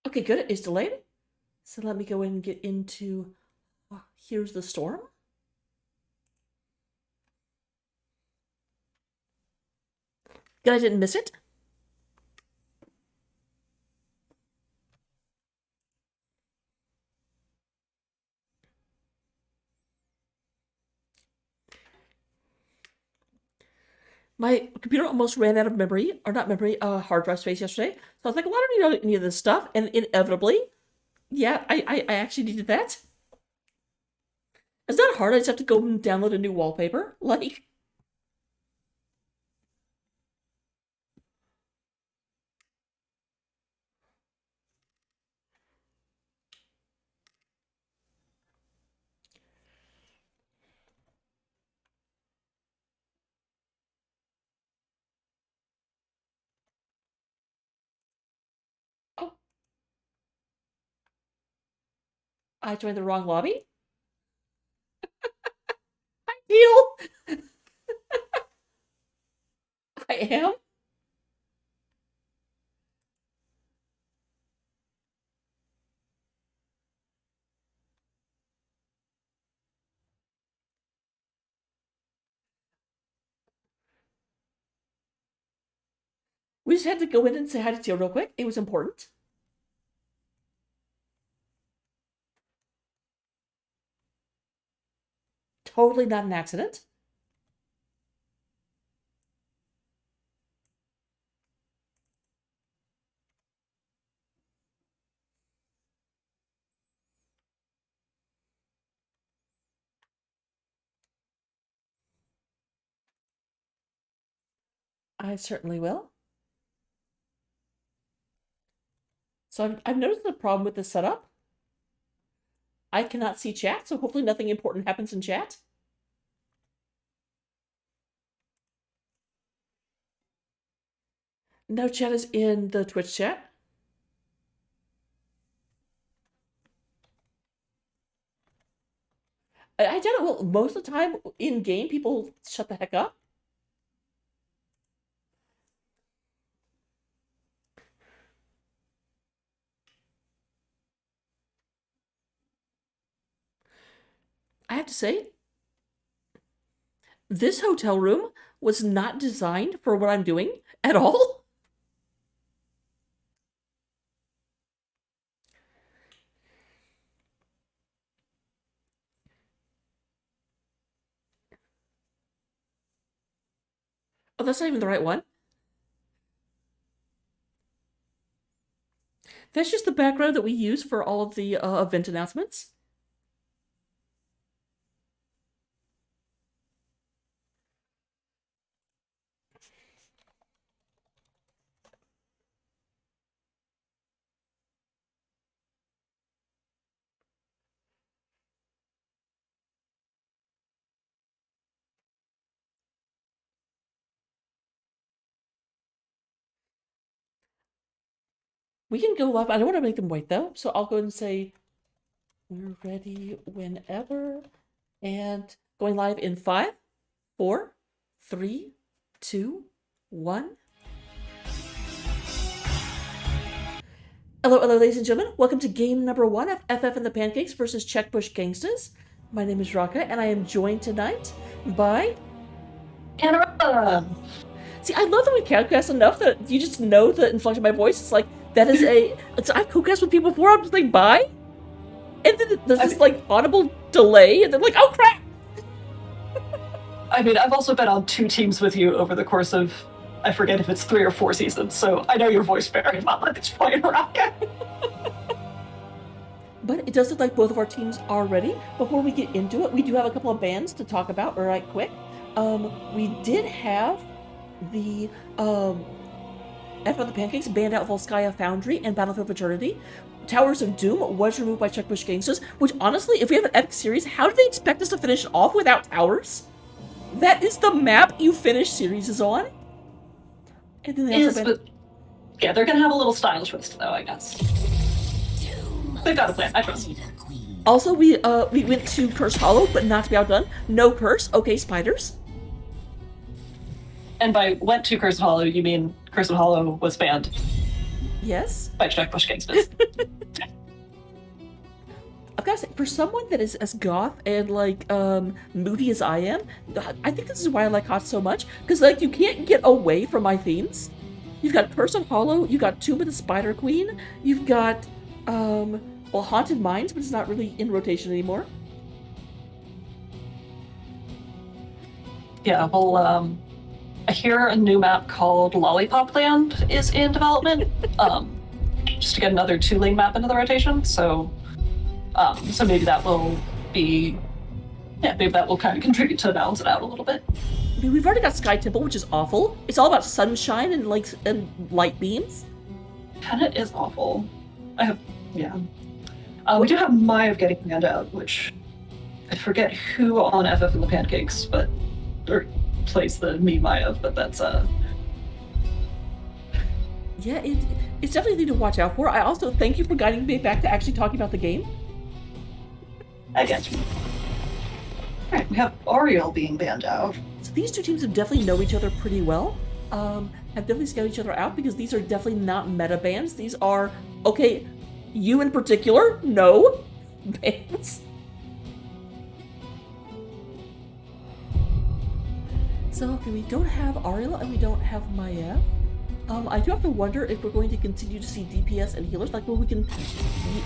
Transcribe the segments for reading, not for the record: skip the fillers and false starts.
Okay, good. It's delayed. So let me go in and get into Here's the Storm. Good, I didn't miss it. My computer almost ran out of memory, or not memory, hard drive space yesterday. So I was like, well, I don't need any of this stuff. And inevitably, yeah, I actually needed that. It's not hard. I just have to go and download a new wallpaper. Like, oh, I joined the wrong lobby. Deal. I am. We just had to go in and say hi to Teal real quick. It was important. Totally not an accident. I certainly will. So I've noticed the problem with this setup. I cannot see chat, so hopefully nothing important happens in chat. No chat is in the Twitch chat. I doubt it will. Most of the time in game, people shut the heck up. I have to say, this hotel room was not designed for what I'm doing at all. Oh, that's not even the right one. That's just the background that we use for all of the event announcements. We can go live. I don't want to make them wait though, so I'll go and say we're ready whenever. And going live in 5, 4, 3, 2, 1. Hello, hello, ladies and gentlemen. Welcome to game number 1 of FF and the Pancakes versus Checkbush Gangstas. My name is Raka, and I am joined tonight by Anna. See, I love that we podcast enough that you just know the inflection of my voice. It's like that is I've co-cast with people before. I'm just like, bye, and then there's this like audible delay, and they're like, oh crap. I mean, I've also been on 2 teams with you over the course of, I forget if it's 3 or 4 seasons, so I know your voice very well at this point, Raka. But it does look like both of our teams are ready. Before we get into it, we do have a couple of bands to talk about right quick. We did have the F of the Pancakes banned out Volskaya Foundry and Battlefield of Eternity. Towers of Doom was removed by Checkbush Gangsters, which honestly, if we have an epic series, how do they expect us to finish it off without towers? That is the map you finish series is on. And then yeah, they're gonna have a little style twist though, I guess. They've got a plan, I trust. Also, we went to Curse Hollow, but not to be outdone. No curse, okay, spiders. And by went to Cursed Hollow, you mean Cursed Hollow was banned? Yes? By Jack Bush Gangstas. I've got to say, for someone that is as goth and, like, moody as I am, I think this is why I like HOTS so much, because, like, you can't get away from my themes. You've got Curse on Hollow, you've got Tomb of the Spider Queen, you've got, well, Haunted Mines, but it's not really in rotation anymore. Yeah, well, I hear a new map called Lollipop Land is in development, just to get another 2-lane map into the rotation, so maybe that will be, maybe that will kind of contribute to balance it out a little bit. I mean, we've already got Sky Temple, which is awful. It's all about sunshine and, like, and light beams. Kinda is awful. We do have Maya of Getting Banned Out, which I forget who on FF and the Pancakes, or plays the me Maya, but that's Yeah, it's definitely a thing to watch out for. I also thank you for guiding me back to actually talking about the game. I guess. Alright, we have Ariel being banned out. So these two teams have definitely know each other pretty well. Have definitely scouted each other out because these are definitely not meta bans. These are, okay, you in particular, no bans. So, okay, we don't have Ariel and we don't have Maya. I do have to wonder if we're going to continue to see DPS and healers. Like, well, we can be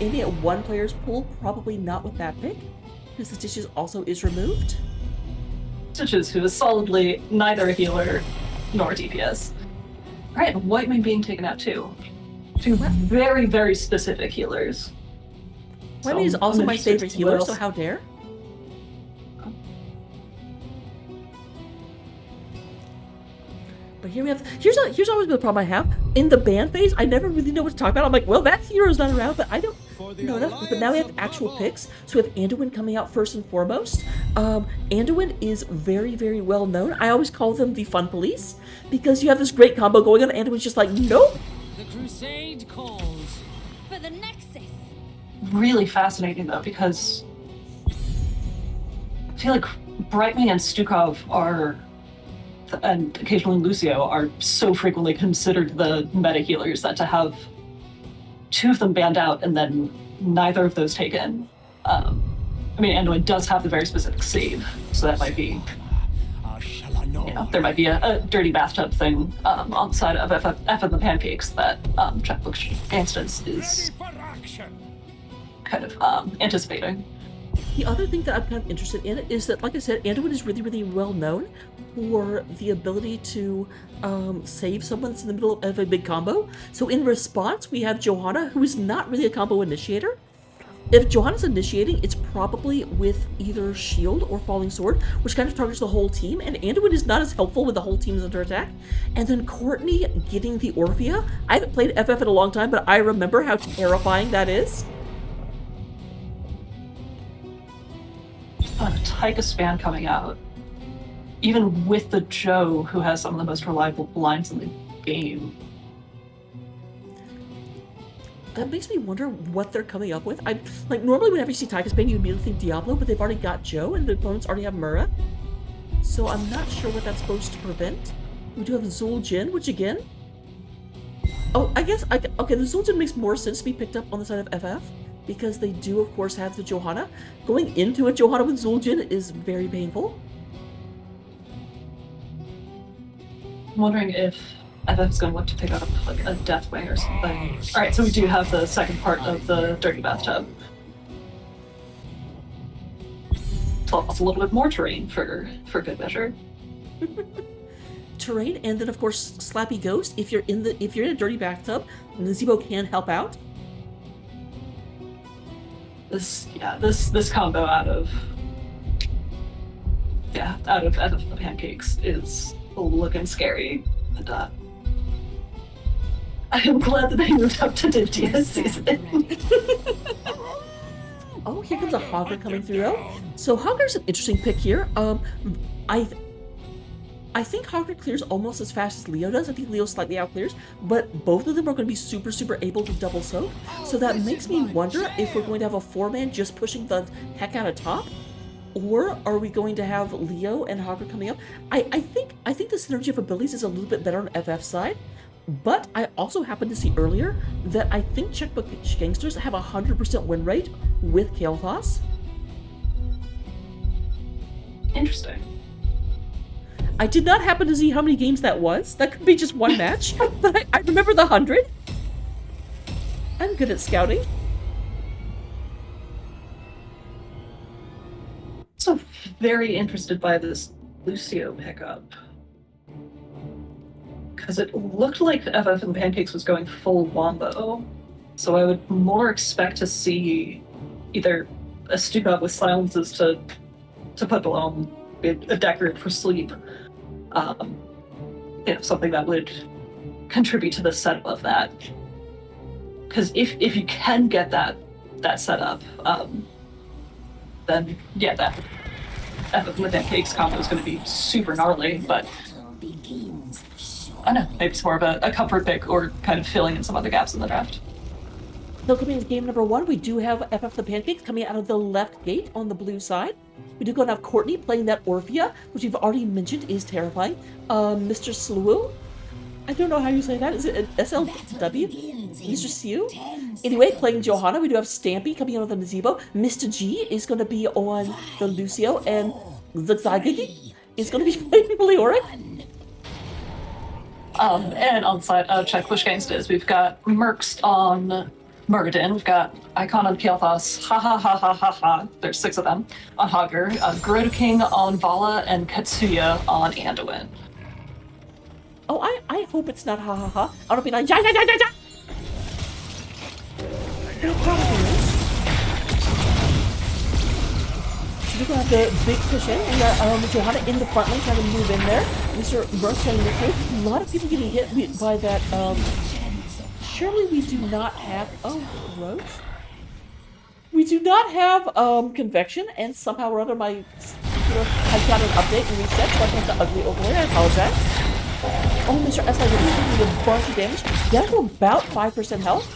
aiming at one player's pool, probably not with that pick, because the Stitches also is removed. Stitches, who is solidly neither a healer nor a DPS. Alright, White Mane being taken out too. Two very, very specific healers. White Mane is also my favorite healer, so how dare? But here we have, here's always been the problem I have. In the ban phase, I never really know what to talk about. I'm like, well, that hero's not around, but I don't know enough. But now we have actual picks. So we have Anduin coming out first and foremost. Anduin is very, very well known. I always call them the fun police because you have this great combo going on. Anduin's just like, nope. The crusade calls for the Nexus. Really fascinating though, because I feel like Brightmane and Stukov are, and occasionally Lucio, are so frequently considered the meta healers that to have two of them banned out and then neither of those taken. I mean, Anduin does have the very specific save, so that might be, there might be a dirty bathtub thing on the side of F and the Pancakes that Checkbook Gangstas is kind of anticipating. The other thing that I'm kind of interested in is that, like I said, Anduin is really, really well known for the ability to save someone that's in the middle of a big combo. So in response, we have Johanna, who is not really a combo initiator. If Johanna's initiating, it's probably with either Shield or Falling Sword, which kind of targets the whole team, and Anduin is not as helpful when the whole team is under attack. And then Courtney getting the Orphea. I haven't played FF in a long time, but I remember how terrifying that is. Tychus span coming out, even with the Joe, who has some of the most reliable blinds in the game. That makes me wonder what they're coming up with. Like, normally whenever you see Tychus Bane, you immediately think Diablo, but they've already got Joe, and the opponents already have Mura. So I'm not sure what that's supposed to prevent. We do have Zul'jin, which again... Oh, I guess, okay, the Zul'jin makes more sense to be picked up on the side of FF, because they do, of course, have the Johanna. Going into a Johanna with Zul'jin is very painful. I'm wondering if FF's going to look to pick up like a Deathwing or something. Alright, so we do have the second part of the Dirty Bathtub. Plus a little bit more terrain for good measure. Terrain, and then of course Slappy Ghost. If you're in a Dirty Bathtub, Nazebo can help out. This combo out of the Pancakes is looking scary. And I am glad that they moved up to Div DS season. Oh, here comes a Hogger coming through though. So Hogger's an interesting pick here. I think Hogger clears almost as fast as Leo does. I think Leo slightly outclears, but both of them are going to be super, super able to double soak. So that makes me wonder if we're going to have a 4-man just pushing the heck out of top, or are we going to have Leo and Hogger coming up? I think the synergy of abilities is a little bit better on FF side, But I also happened to see earlier that I think Checkbook Gangsters have a 100% win rate with Kael'thas. Interesting. I did not happen to see how many games that was. That could be just one match, but I remember the 100. I'm good at scouting. So very interested by this Lucio pickup. Because it looked like FF and Pancakes was going full wombo. So I would more expect to see either a Stukov with silences to put below him, a Deckard for sleep. Something that would contribute to the setup of that. Because if you can get that setup, then yeah, that FF with Pancakes combo is going to be super gnarly, but I don't know, maybe it's more of a comfort pick or kind of filling in some other gaps in the draft. So coming into game number 1, we do have FF the Pancakes coming out of the left gate on the blue side. We do go and have Courtney playing that Orphea, which we've already mentioned is terrifying. Mr. Slew, I don't know how you say that. Is it an SLW? Mr. Sew? Anyway, playing Johanna, we do have Stampy coming out of the Nazebo. Mr. G is going to be on the Lucio, and the Zygigi is going to be playing Leoric. And on side of Checkbush Gangstas, we've got Merkst on Muradin, we've got Icon on Kael'thas, ha ha ha ha ha ha, there's 6 of them, on Hogger, Gerudo King on Vala, and Katsuya on Anduin. Oh, I hope it's not ha ha ha. I don't be like, ja ja ja ja ja! It probably is. So we're gonna have the big push in. We got Johanna in the front lane trying to move in there. Mr. Merck's trying to move through. A lot of people getting hit by that. Surely we do not have. Oh, gross. We do not have convection, and somehow or other my computer has got an update and reset, so I have the ugly overlay. I apologize. Oh, Mr. S. is taking a bunch of damage. Down to about 5% health.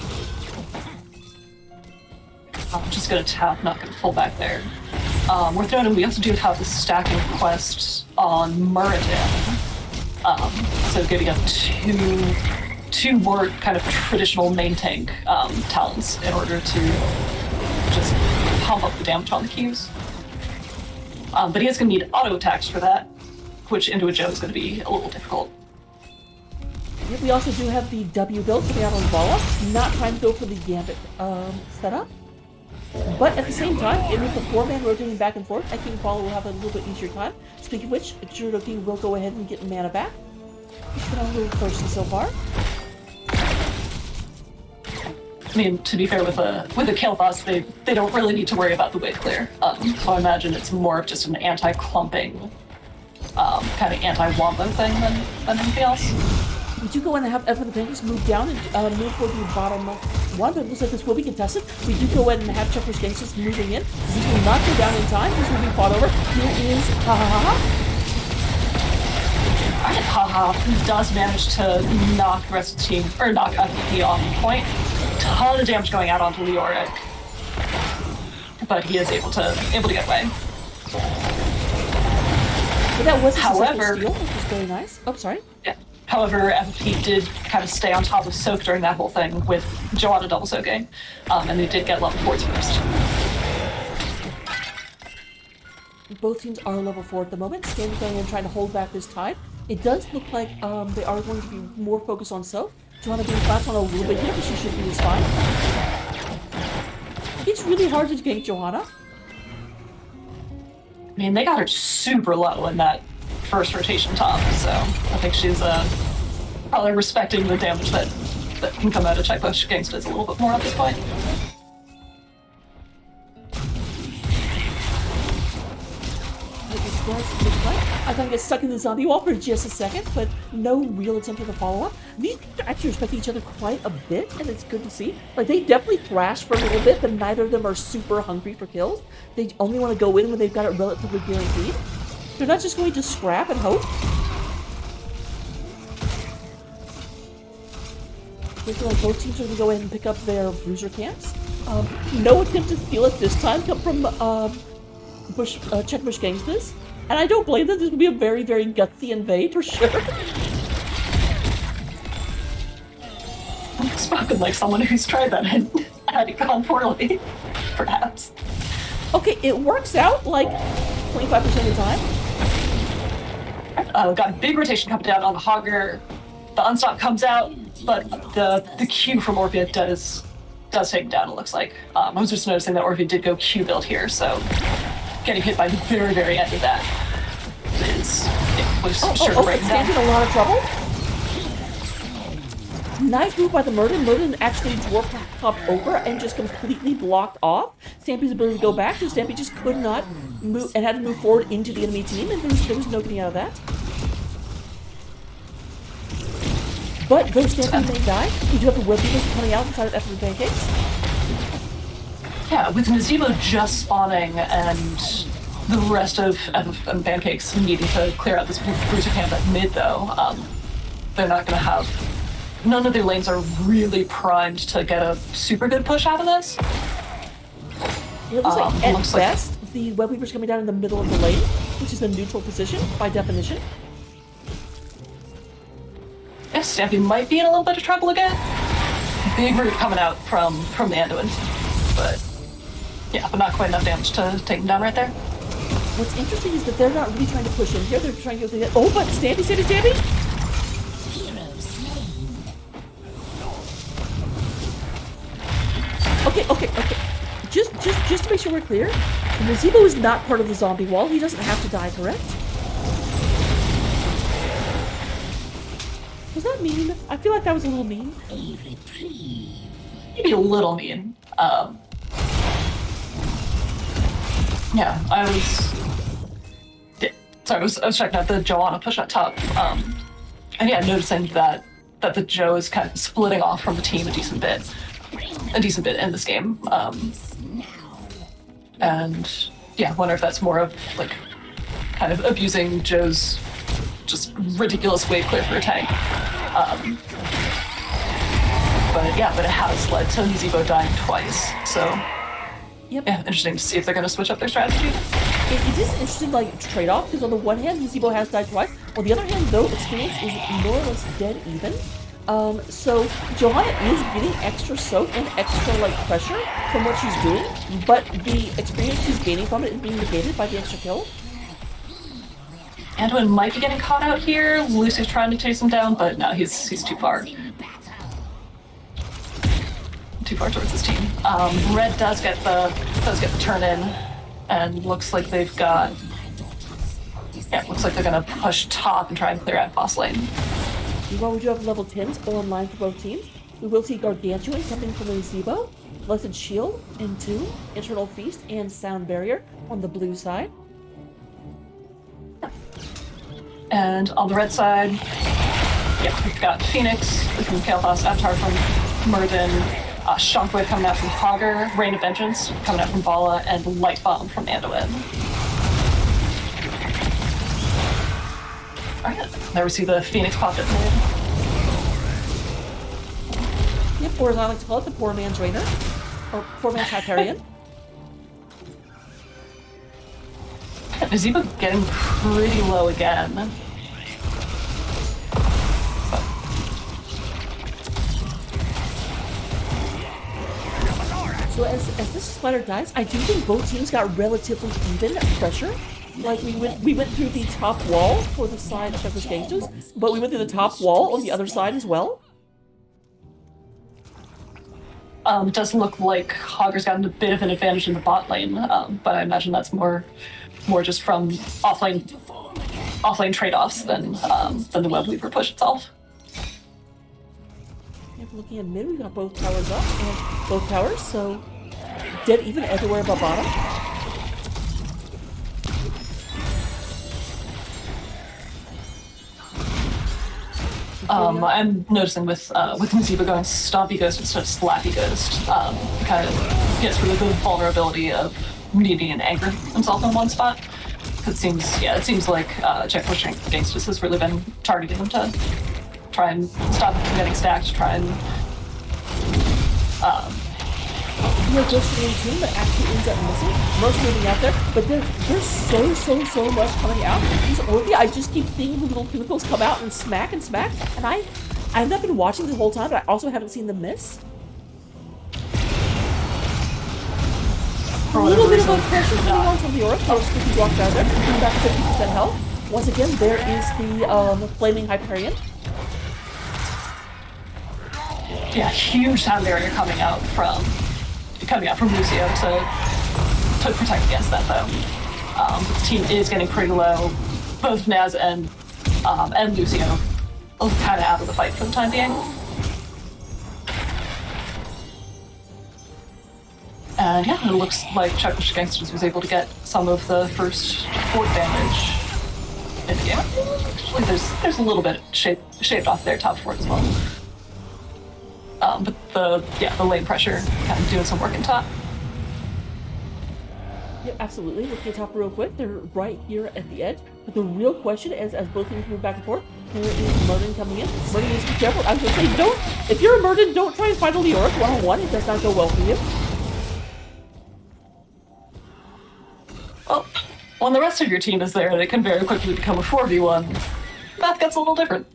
I'm just gonna tap, not gonna pull back there. We're throwing in, we also do have the stacking quest on Muradin. So giving up two more kind of traditional main tank talents in order to just pump up the damage on the Qs. But he is going to need auto attacks for that, which into a Joe is going to be a little difficult. Yeah, we also do have the W build coming out on Vala, not trying to go for the Gambit setup. But at the same time, with the 4-man rotating back and forth, I think Vala will have a little bit easier time. Speaking of which, Gerudo King will go ahead and get mana back. He's been a little thirsty so far. I mean, to be fair, with a Kael'thas, they don't really need to worry about the wave clear. So I imagine it's more of just an anti-clumping, kind of anti-wombo thing than anything else. We do go in and have F for the Pancakes move down and move toward the bottom one, but it looks like this will be contested. We do go in and have Checkers Gangsters moving in. These will not go down in time. This will be fought over. Here is ha ha ha. Haha does manage to knock the rest of the team, or knock FP off point. Ton of damage going out onto Leoric, but he is able to get away. But that was a However, steal, which was very nice. Oh, sorry. Yeah. However, FP did kind of stay on top of Soak during that whole thing with Joanna double soaking, and they did get level 4s first. Both teams are level 4 at the moment. Standing going in trying to hold back this tide. It does look like they are going to be more focused on Soak. Joanna being flat on a little bit here, but she should be just fine. It's really hard to gank Johanna. I mean, they got her super low in that first rotation top, so I think she's probably respecting the damage that can come out of Checkbush Gangstas a little bit more at this point. I kind of get stuck in the zombie wall for just a second, but no real attempt at a follow-up. These actually respect each other quite a bit, and it's good to see. Like, they definitely thrash for a little bit, but neither of them are super hungry for kills. They only want to go in when they've got it relatively guaranteed. They're not just going to scrap and hope. I feel like both teams are going to go ahead and pick up their bruiser camps. No attempt to steal it this time come from Checkbush Gangstas. And I don't blame them. This would be a very, very gutsy invade for sure. spoken like someone who's tried that and had it gone poorly, perhaps. Okay, it works out like 25% of the time. Got a big rotation coming down on the Hogger. The unstop comes out, but the Q from Orphea does take him down, it looks like. I was just noticing that Orphea did go Q build here, so getting hit by the very, very end of that was sure to break him down. Stamp's in a lot of trouble. Nice move by the Murden. Murden actually dwarf hopped over and just completely blocked off Stampy's ability to go back, so Stampy just could not move and had to move forward into the enemy team, and there was no getting out of that. But though Stampy may die, we do have the Web Beaters coming out inside of F of the Pancakes. Yeah, with Nazebo just spawning and the rest of F and Pancakes needing to clear out this bruiser camp at mid, though, they're not going to have... None of their lanes are really primed to get a super good push out of this. It looks like at best, the Web Weaver's coming down in the middle of the lane, which is the neutral position by definition. Yes, Stampy might be in a little bit of trouble again. Big root coming out from the Anduin. But yeah, but not quite enough damage to take him down right there. What's interesting is that they're not really trying to push in here, they're trying to go... Oh, but Stampy! Okay. Just to make sure we're clear, Nazebo is not part of the zombie wall. He doesn't have to die, correct? Was that mean? I feel like that was a little mean. Maybe a little mean. Yeah, I was checking out the Joanna push up top, and yeah, noticing that the Joe is kind of splitting off from the team a decent bit in this game. And yeah, wonder if that's more of like kind of abusing Joe's just ridiculous wave clear for a tank. But it has led to Nazebo dying twice, so yep. Yeah, interesting to see if they're going to switch up their strategy. It is an interesting trade-off, because on the one hand, Nazebo has died twice. On the other hand, though, experience is more or less dead even. So Johanna is getting extra soak and extra pressure from what she's doing, but the experience she's gaining from it is being negated by the extra kill. Anduin might be getting caught out here. Lucy's trying to chase him down, but no, he's too far. Too far towards his team. Red does get the turn in, and looks like they've got... Yeah, looks like they're gonna push top and try and clear out boss lane. While we do have level 10s online for both teams, we will see Gargantuan coming from Nazebo, Blessed Shield into Internal Feast and Sound Barrier on the blue side. And on the red side, yeah, we've got Phoenix from Kael'thas, Avatar from Murden, Shockwave coming out from Hogger, Rain of Vengeance coming out from Bala, and Light Bomb from Anduin. Alright, there we see the Phoenix pop it mid. Yep, or as I like to call it, the poor man's Rainer. Or poor man's Hyperion. Nazebo getting pretty low again. So as this spider dies, I do think both teams got relatively even pressure. We went through the top wall for the side of Shepherd's Gangstas, but we went through the top wall on the other side as well. It does look like Hogger's gotten a bit of an advantage in the bot lane, but I imagine that's more just from offlane trade-offs than the Web Weaver push itself. Yep, looking at mid, we got both towers up and both towers, so dead even everywhere but bottom. I'm noticing with Nazebo going Stompy Ghost instead of Slappy Ghost, kind of gets rid of the vulnerability of needing an anchor himself in one spot. It seems like Check Pushing Gangstas has really been targeting him to try and stop him from getting stacked, try and Ghost in the team, but actually ends up missing. Most moving out there, but there's so much coming out. These Orphea, I just keep seeing the little tentacles come out and smack, and I I've not been watching the whole time, but I also haven't seen them miss. A little bit of a pressure coming on from the Aura. Oh, Spooky blocked out there. Coming back to 50% health. Once again, there is the Flaming Hyperion. Yeah, huge sound barrier coming out from Lucio to protect against that though. The team is getting pretty low. Both Naz and Lucio are kind of out of the fight for the time being. And yeah, it looks like Gangstas was able to get some of the first fort damage in the game. Actually, there's a little bit shaved off their top fort as well. But the lane pressure kind of doing some work in top. Yeah, absolutely. Looking at top real quick, they're right here at the edge. But the real question is, as both teams move back and forth, there is Murden coming in. Murden needs to be careful. I was going to say, if you're a Murden, don't try and fight a Leoric one-on-one. It does not go well for you. Well, when the rest of your team is there, they can very quickly become a 4v1. Math gets a little different.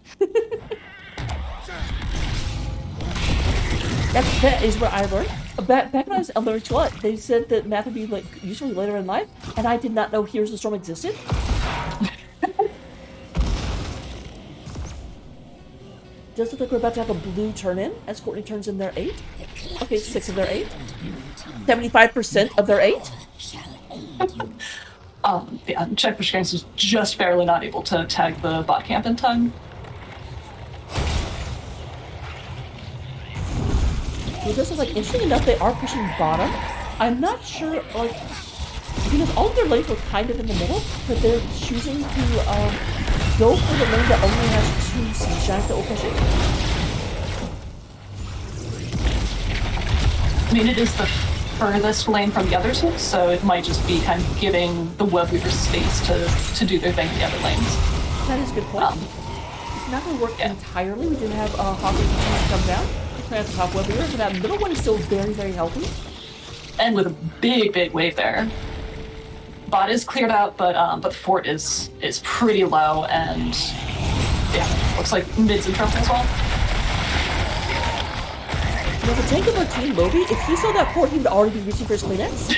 That is what I learned. Back when I was elementary school, they said that math would be like usually later in life, and I did not know Here's the Storm existed. Does look like we're about to have a blue turn in as Courtney turns in their 8. Okay, 6 of their 8. 75% of their 8. Yeah, Checkfish Gangs is just barely not able to tag the bot camp in time. It does look like, interesting enough, they are pushing bottom. I'm not sure, like, because all of their lanes were kind of in the middle, but they're choosing to go for the lane that only has 2 siege giants that will push it. I mean, it is the furthest lane from the other two, so it might just be kind of giving the web weavers space to do their thing in the other lanes. That is a good point. It's not going to work entirely. We do have Hawker come down. At the top web weaver, but that middle one is still very, very healthy. And with a big wave there. Bot is cleared out, but the fort is pretty low, and yeah, looks like mid's in trouble as well. Now the tank of our team, Moby, if he saw that fort, he would already be reaching for his Kleenex.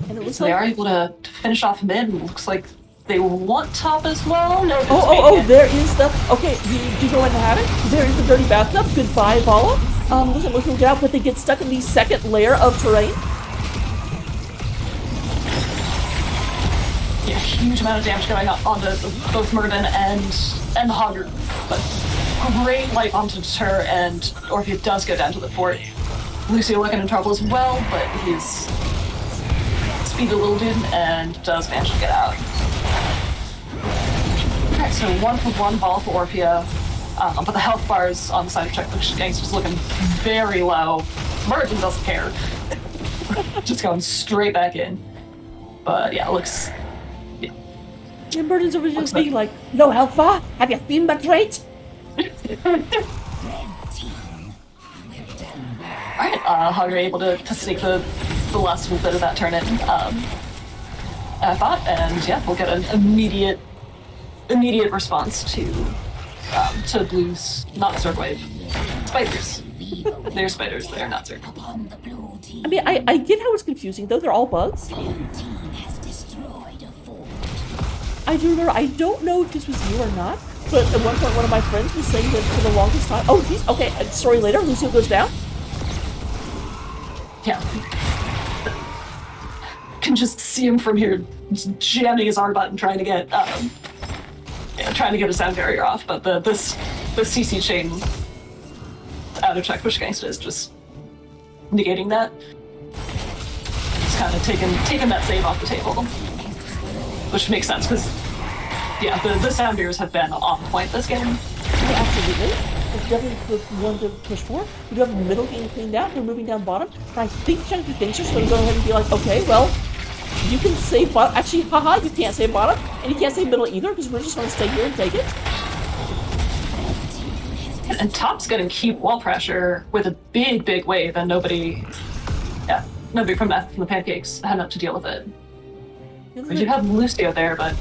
And it looks so they are able to finish off mid. Looks like they want top as well. No, there is the... Okay, do you know what to have it? There is the dirty bathtub. Goodbye, Vala. Doesn't look to get out, but they get stuck in the second layer of terrain. Yeah, huge amount of damage going up onto both Murden and the Hogger. But great light onto deter, and Orphea does go down to the fort. Lucio looking in trouble as well, but he's speedy little dude and does manage to get out. Alright, so 1 for 1 ball for Orphea, but the health bars on the side of Checkfish Gangstas looking very low. Murden doesn't care. Just going straight back in. But yeah, it looks... Yeah, Murden's over just being like, no health bar? Have you seen my trait? Alright, Hogger able to sneak the last little bit of that turn in, I thought, and yeah, we'll get an immediate response to Blue's not Zerg wave. Spiders. They're spiders, they're not Zerg. I mean, I get how it's confusing, though. They're all bugs. I do remember, I don't know if this was you or not, but at one point one of my friends was saying that for the longest time... Oh, geez, okay, story later, Lucio goes down. Yeah. Can just see him from here, just jamming his R button, trying to get a sound barrier off. But the CC chain out of Checkfish Gangsta is just negating that. It's kind of taking that save off the table, which makes sense because yeah, the sound barriers have been on point this game. Yeah, absolutely. It's definitely one to push for. We do have the middle getting cleaned out. They're moving down bottom. And I think Checkfish Gangsta is going to go ahead and be like, okay, well, you can save bottom. Actually, haha, you can't save bottom. And you can't save middle either, because we're just going to stay here and take it. And top's going to keep wall pressure with a big wave, and nobody... Yeah. nobody from the Pancakes had enough to deal with it. Isn't We do it- have Lucio there, but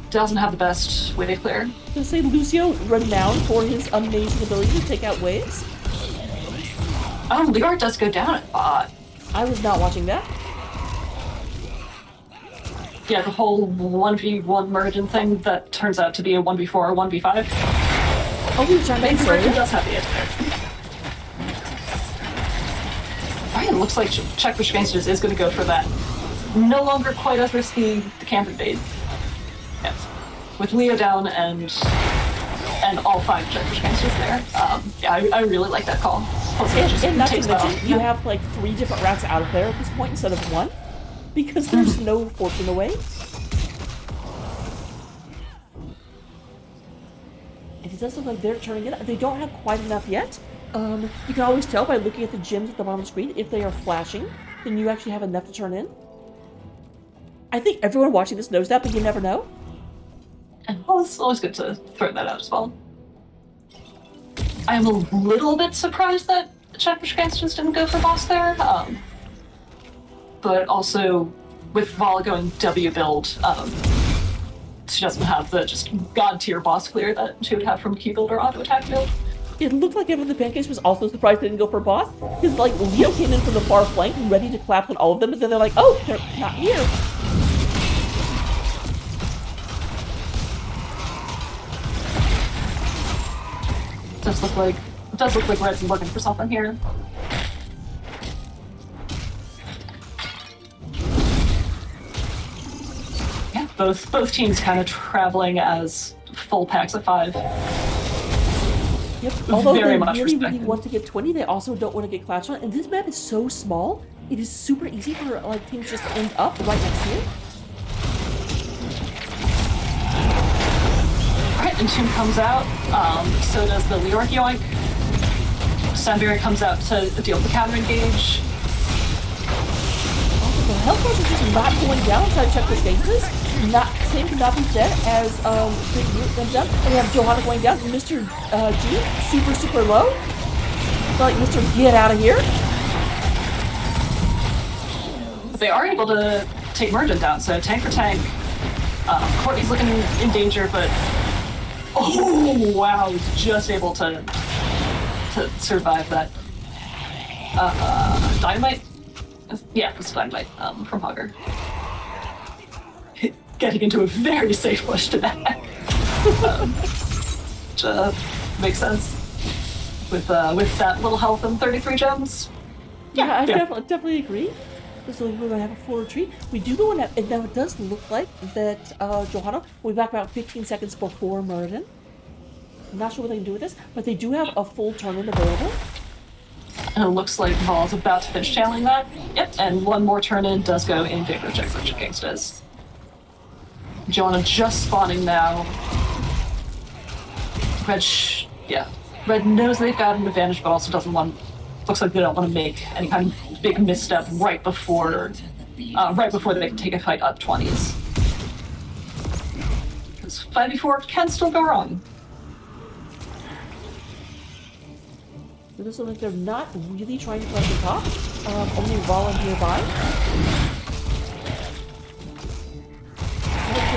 doesn't have the best wave clear. I was gonna say Lucio renowned for his amazing ability to take out waves. Oh, Lior does go down at bot. I was not watching that. Yeah, the whole 1v1 Mergen thing that turns out to be a 1v4 or 1v5. Oh, we were trying to Maybe answer Mergen it. does have the edge there. Alright, it looks like Check for Gangstas is going to go for that. No longer quite as risky the camp invade. Yes. With Leo down and all 5 Check for Gangstas there. Yeah, I really like that call. Plus, it just And not to takes that mention, off. you have like 3 different routes out of there at this point instead of 1. Because there's no force in the way. And it does look like they're turning it up. They don't have quite enough yet. You can always tell by looking at the gems at the bottom of the screen if they are flashing, then you actually have enough to turn in. I think everyone watching this knows that, but you never know. Well, it's always good to throw that out as well. I am a little bit surprised that Check for Gangstas didn't go for boss there. But also, with Vala going W build, she doesn't have the just god tier boss clear that she would have from Q build or auto attack build. It looked like Evan the Pancakes was also surprised they didn't go for boss. Because, like, Leo came in from the far flank, ready to collapse on all of them, and then they're like, oh, they're not here. It does look like Red's looking for something here. Yeah, both teams kind of traveling as full packs of 5. Yep. Although Very they much really, really respected. want to get 20, they also don't want to get collapsed on. And this map is so small, it is super easy for like teams just to end up right next to you. Alright, Entomb comes out, so does the Leor Yoink. Sunberry comes out to deal with the counter engage. Also, the health bars are just not going down inside Check for Gangstas. Same cannot be said as Big Root comes down. And we have Johanna going down. Mr. G, super, super low. Like, Mr. Get out of here. But they are able to take Mergen down, so tank for tank. Courtney's looking in danger, but oh wow, he's just able to survive that. Dynamite? Yeah, it's Dynamite from Hugger. Getting into a very safe push to back. Which makes sense. With that little health and 33 gems. Yeah, I definitely agree. So we're going to have a full retreat. We do go in that, and now it does look like that Johanna will be back about 15 seconds before Mervin. I'm not sure what they can do with this, but they do have a full turn-in available. And it looks like Val's about to finish channeling that. Yep, and one more turn-in does go in favor of Check for Gangstas. Johanna just spawning now. Red knows they've got an advantage, but also doesn't want. Looks like they don't want to make any kind of big misstep right before they take a fight up 20s. Because 5v4 can still go wrong. It does look like they're not really trying to play the top. Only Vala nearby.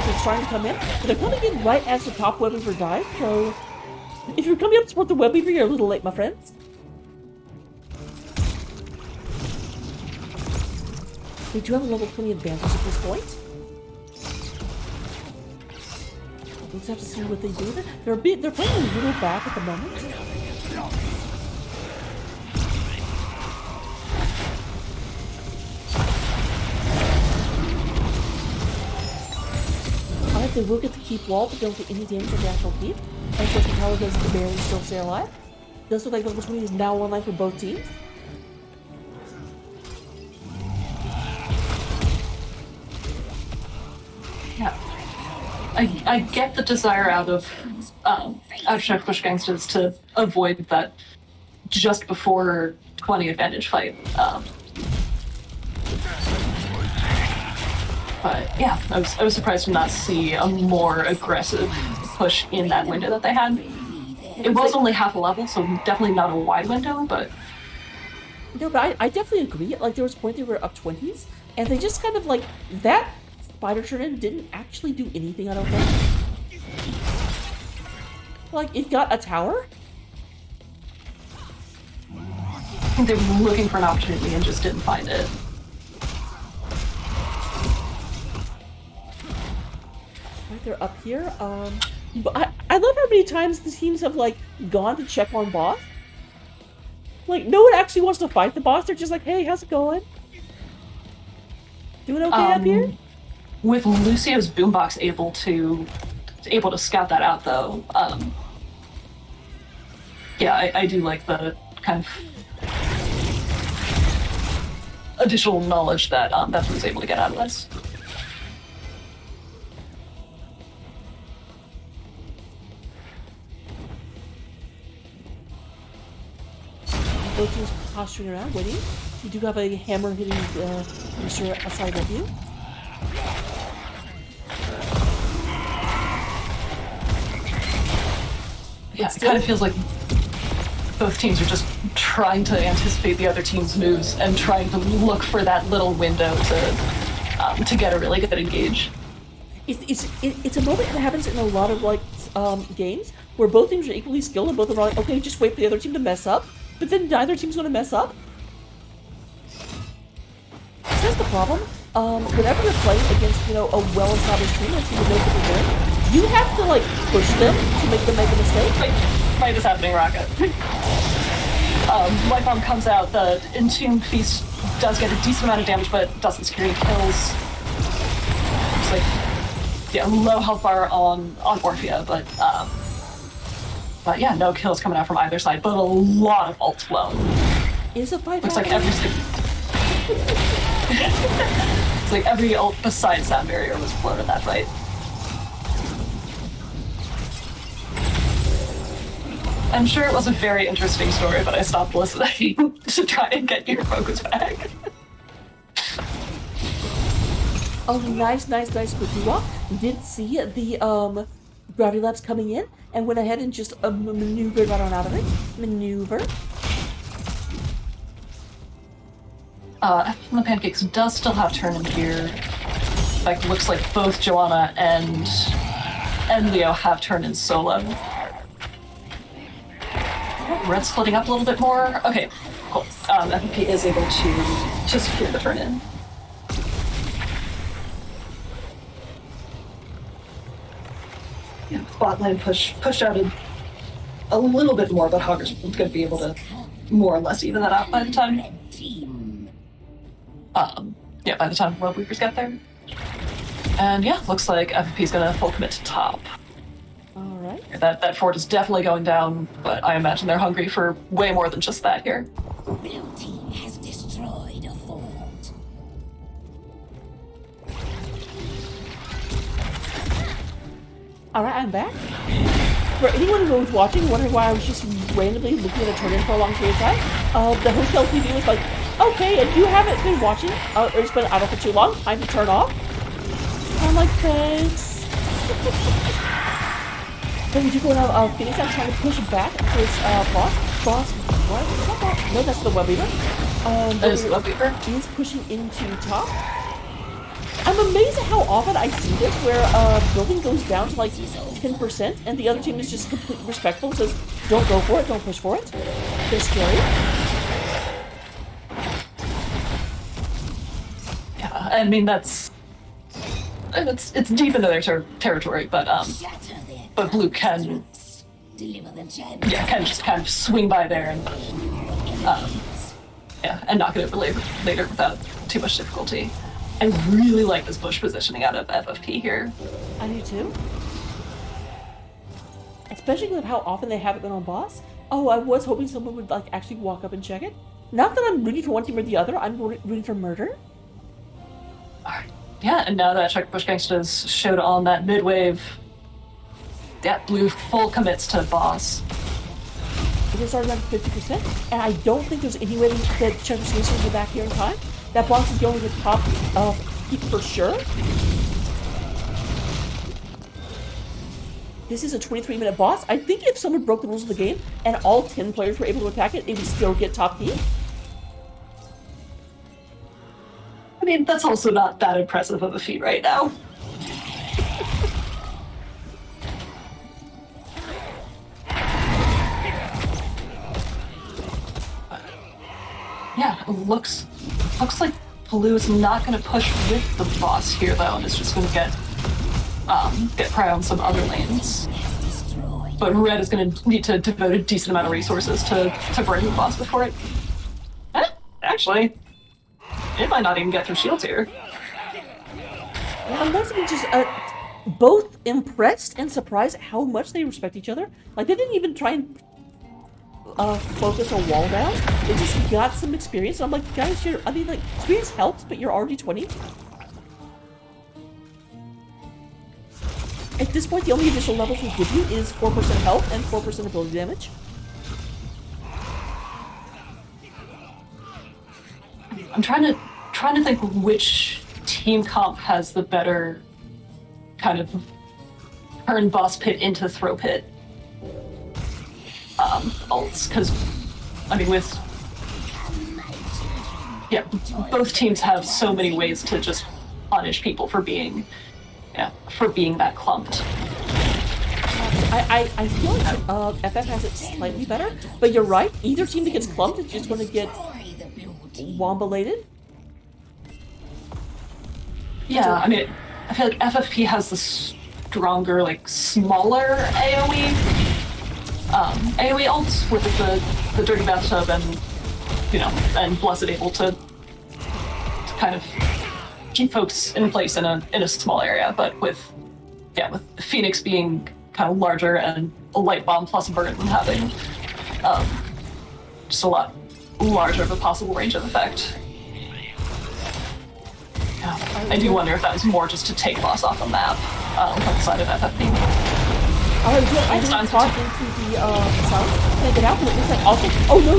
They're trying to come in, but they're coming in right as the top web weaver dies, so if you're coming up to support the web weaver, you're a little late, my friends. They do have a level 20 advantage at this point. We'll just have to see what they do there. They're playing a little back at the moment. Alright, they will get to keep wall, but don't get any damage on the actual keep. And of course, the tower does barely still stay alive. It does look like level 20 is now online for both teams. Yeah. I get the desire out of Check for Gangstas to avoid that just before 20 advantage fight. But yeah, I was surprised to not see a more aggressive push in that window that they had. It was only half a level, so definitely not a wide window, but No, but I definitely agree. Like, there was a point they were up 20s, and they just kind of, like, that spider turn-in didn't actually do anything, I don't think. Like, it got a tower. I think they were looking for an opportunity and just didn't find it. Right, they're up here. But I love how many times the teams have, like, gone to check on boss. Like, no one actually wants to fight the boss. They're just like, hey, how's it going? Doing okay up here? With Lucio's boombox able to scout that out, though, yeah, I do like the kind of additional knowledge that that was able to get out of this. Both teams posturing around, waiting. You do have a hammer hitting Mr. aside of you. Yeah, it kind of feels like both teams are just trying to anticipate the other team's moves and trying to look for that little window to get a really good engage. It's a moment that happens in a lot of like games where both teams are equally skilled and both of them are like, okay, just wait for the other team to mess up, but then neither team's going to mess up. So that's the problem. Whenever you're playing against, you know, a well-established team, a team that knows what they're doing, you have to like push them to make them make a mistake. Wait, fight is happening, Rocket. Light Bomb comes out, the Entomb Feast does get a decent amount of damage, but doesn't secure any kills. It's like, yeah, low health bar on Orphea, but yeah, no kills coming out from either side, but a lot of ults blown. Is a fight Looks like it's like every ult besides Sound Barrier was blown in that fight. I'm sure it was a very interesting story, but I stopped listening to try and get your focus back. Oh, nice quick walk. Did see the gravity labs coming in and went ahead and just maneuvered right on out of it. Maneuver. The Pancakes does still have turn in here. Like, looks like both Joanna and Leo have turn in solo. Red splitting up a little bit more. Okay, cool. FP is able to secure the turn in. Yeah, with bot lane push out a little bit more, but Hogger's going to be able to more or less even that out by the time. Yeah, by the time World Weavers get there. And yeah, looks like FFP is going to full commit to top. Alright. That fort is definitely going down, but I imagine they're hungry for way more than just that here. Blue team has destroyed a fort. Alright, I'm back. For anyone who was watching, wondering why I was just randomly looking at a turn-in for a long period of time, the hotel TV was like, okay, and you haven't been watching, or it's been idle for too long, time to turn off. I'm like, thanks. Then we do go now, Phoenix, I'm trying to push back towards, Boss, what? Is that Boss? No, that's the Web Weaver. That is the Web Weaver. Is pushing into top. I'm amazed at how often I see this, where building goes down to like 10%, and the other team is just completely respectful and says, don't go for it, don't push for it. They're scary. Yeah, I mean, it's deep into their territory, but Blue can just kind of swing by there and and knock it over later without too much difficulty. I really like this bush positioning out of FFP here. I do too. Especially with how often they haven't been on boss. Oh, I was hoping someone would like actually walk up and check it. Not that I'm rooting for one team or the other, I'm rooting for murder. Alright. Yeah, and now that Check Bush Gangstas showed on that mid-wave, yeah, Blue full commits to boss. It is already around 50%, and I don't think there's any way that Check Bush Gangstas will get back here in time. That boss is going to the top peak for sure. This is a 23-minute boss. I think if someone broke the rules of the game and all 10 players were able to attack it, it would still get top peak. I mean, that's also not that impressive of a feat right now. Yeah, it looks like Blue is not going to push with the boss here though, and is just going to get pry on some other lanes. But Red is going to need to devote a decent amount of resources to burn the boss before it. Actually, it might not even get through shields here. I'm mostly just both impressed and surprised at how much they respect each other. Like, they didn't even try and focus a wall down. They just got some experience. And I'm like, guys, experience helps, but you're already 20. At this point, the only additional levels we give you is 4% health and 4% ability damage. I'm trying to think which team comp has the better kind of turn boss pit into throw pit ults, because I mean both teams have so many ways to just punish people for being that clumped. I feel like FF has it slightly better, but you're right. Either team that gets clumped is just going to get wombalated. Yeah, I mean, I feel like FFP has the stronger, like, smaller AoE ults with the dirty bathtub and Blessed able to kind of keep folks in place in a small area, but with Phoenix being kind of larger and a light bomb plus burn having just a lot larger of a possible range of effect. Yeah, I do wonder if that was more just to take boss off the map on the side of FFP. I didn't talk into the sound, take it out, but it looks like also. Oh no!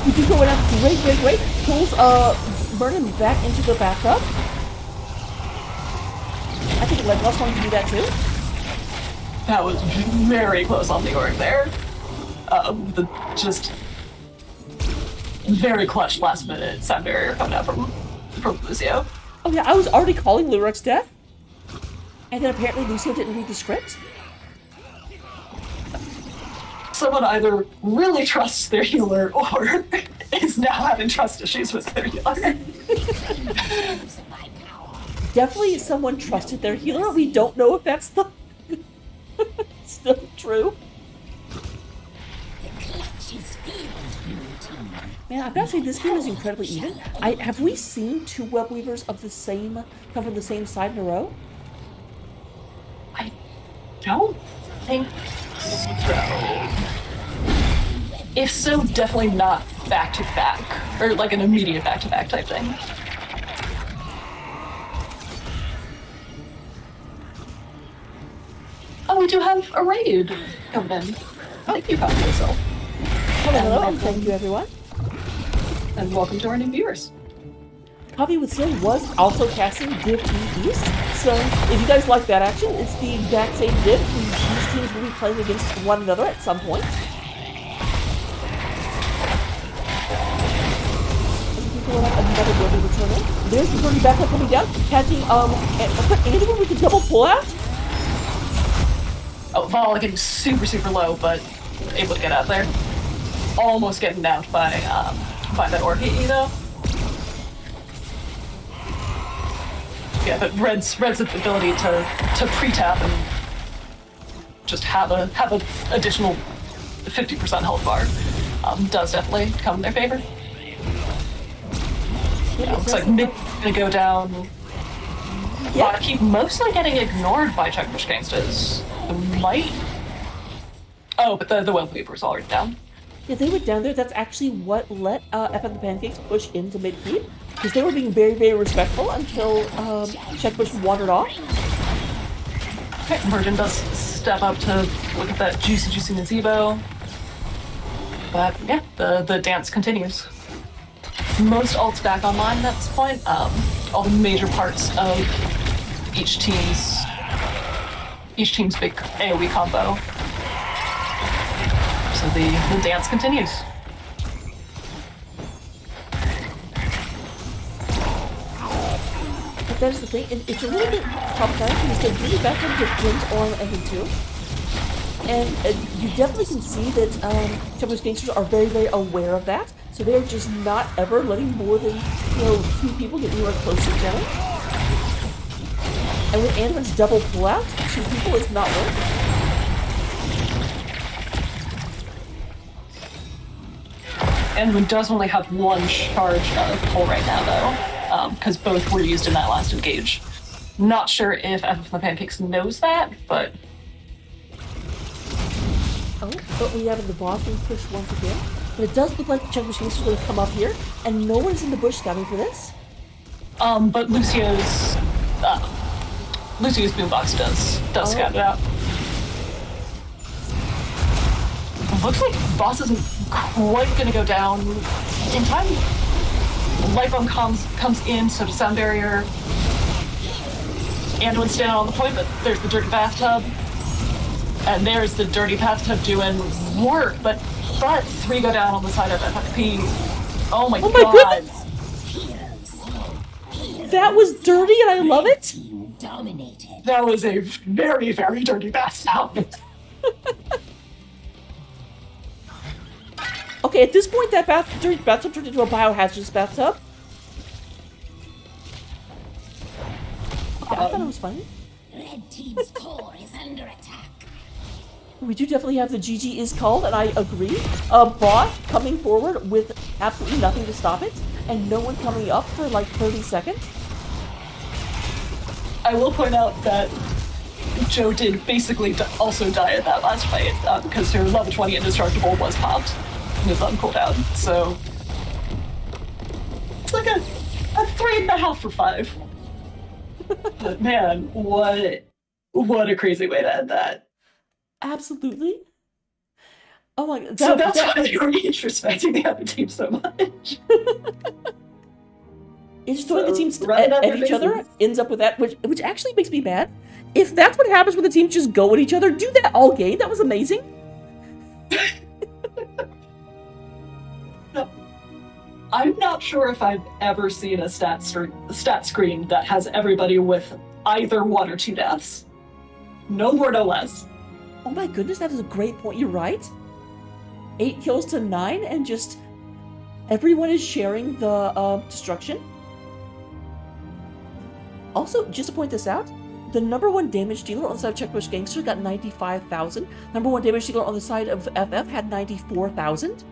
You do go in out. Great. Pulls Vernon back into the bathtub. I think Legos wanted to do that too. That was very close on the org there. Just very clutch last minute sound barrier coming out from Lucio. Oh yeah, I was already calling Lurik's death, and then apparently Lucio didn't read the script. Someone either really trusts their healer or is now having trust issues with their healer. Definitely someone trusted their healer. We don't know if that's still true. Man, I've got to say, this game is incredibly even. Have we seen two web weavers of the same come from the same side in a row? I don't think so. If so, definitely not back to back, or like an immediate back to back type thing. Oh, we do have a raid coming in. Thank you, Coffee yourself. Hello, and thank you, everyone. And welcome to our new viewers. Coffee with Sil was also casting Div Team East, so if you guys like that action, it's the exact same Div. These teams will be playing against one another at some point. Another building return in. There's the dirty backup coming down, catching anyone with a double pull out. Oh, Vala getting super low, but able to get out there. Almost getting downed by that Orchid, though. Yeah, but Red's ability to pre-tap and just have a additional 50% health bar does definitely come in their favor. Yeah, looks like mid gonna go down. Yeah, keep mostly getting ignored by Checkbush Gangstas. Might. Oh, but the Web Weaver's already down. Yeah, they were down there. That's actually what let F and the Pancakes push into mid-keep, because they were being very respectful until Checkbush wandered off. Okay, Virgin does step up to look at that juicy Nazebo. But yeah, the dance continues. Most ults back online at this point. All the major parts of each team's big AoE combo. So the dance continues. that is the thing, and it's a little bit problematic because they're really back into Jim's arm and too. And you definitely can see that Japanese gangsters are very, very aware of that. So they're just not ever letting more than, 2 people get anywhere close to each other. And with Anduin's double pullout, 2 people is not working. Anduin does only have 1 charge of pull right now, though, because both were used in that last engage. Not sure if FF the Pancakes knows that, but... Oh, but we have the boss being pushed once again. But it does look like the Chunk Machines are going to come up here, and no one's in the bush scouting for this. But Lucio's boombox does scout it out. Looks like boss isn't quite gonna go down in time. Light bomb comes in, so does sound barrier. Anduin's standing on the point, but there's the dirty bathtub. And there's the dirty bathtub doing work, but 3 go down on the side of FFP. Oh my god. Goodness! That was dirty and I love it! That was a very, very dirty bathtub. Okay, at this point, that dirty bathtub turned into a biohazardous bathtub. Okay, I thought it was funny. Red team's core is under attack. We do definitely have the GG is called, and I agree. Bot coming forward with absolutely nothing to stop it, and no one coming up for like 30 seconds. I will point out that Joe did basically also die at that last fight because her level 20 indestructible was popped and is on cooldown. So it's like a 3.5 for 5. But man, what a crazy way to end that. Absolutely. Oh my god. So that's why they were introspecting the other team so much. It's just throwing the teams at each other ends up with that, which actually makes me mad. If that's what happens when the teams just go at each other, do that all game. That was amazing. I'm not sure if I've ever seen a stat screen that has everybody with either 1 or 2 deaths. No more, no less. Oh my goodness, that is a great point. You're right. 8 kills to 9, and just everyone is sharing the destruction. Also, just to point this out, the number 1 damage dealer on the side of Checkbush Gangster got 95,000. Number 1 damage dealer on the side of FF had 94,000.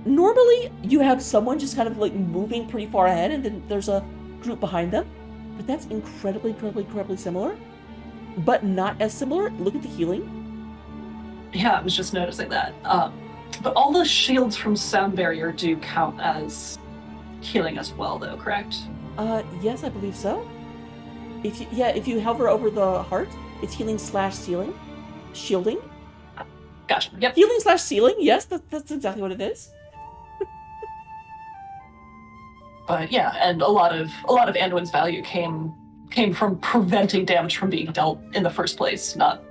Normally, you have someone just kind of like moving pretty far ahead, and then there's a group behind them. But that's incredibly similar. But not as similar. Look at the healing. Yeah, I was just noticing that. But all the shields from Sound Barrier do count as healing as well, though, correct? Yes, I believe so. If you hover over the heart, it's healing / sealing. Shielding. Gotcha. Yep. Healing / sealing, yes, that's exactly what it is. But yeah, and a lot of Anduin's value came from preventing damage from being dealt in the first place, not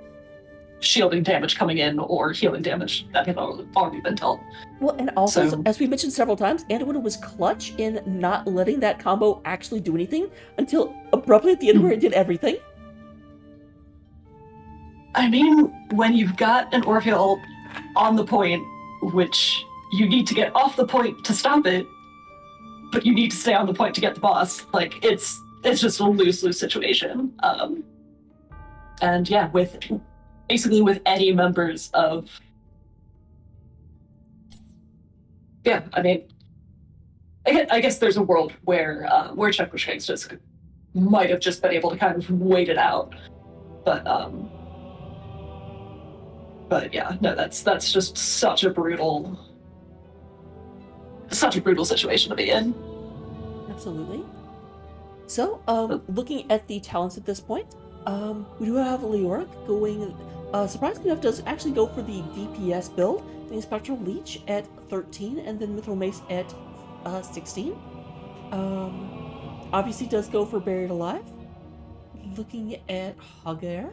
shielding damage coming in or healing damage that had already been dealt. Well, and also, as we mentioned several times, Anduin was clutch in not letting that combo actually do anything until abruptly at the end where it did everything. I mean, when you've got an Orpheal on the point, which you need to get off the point to stop it, but you need to stay on the point to get the boss, like, it's just a lose-lose situation. And yeah, with any members of... Yeah, I mean, I guess there's a world where Checkbush Gangstas might have just been able to kind of wait it out. But yeah, no, that's just such a brutal situation to be in. Absolutely. So, looking at the talents at this point, we do have Leoric going, surprisingly enough, does actually go for the DPS build, the Spectral Leech at 13, and then Mithril Mace at 16. Obviously does go for Buried Alive. Looking at Hogger,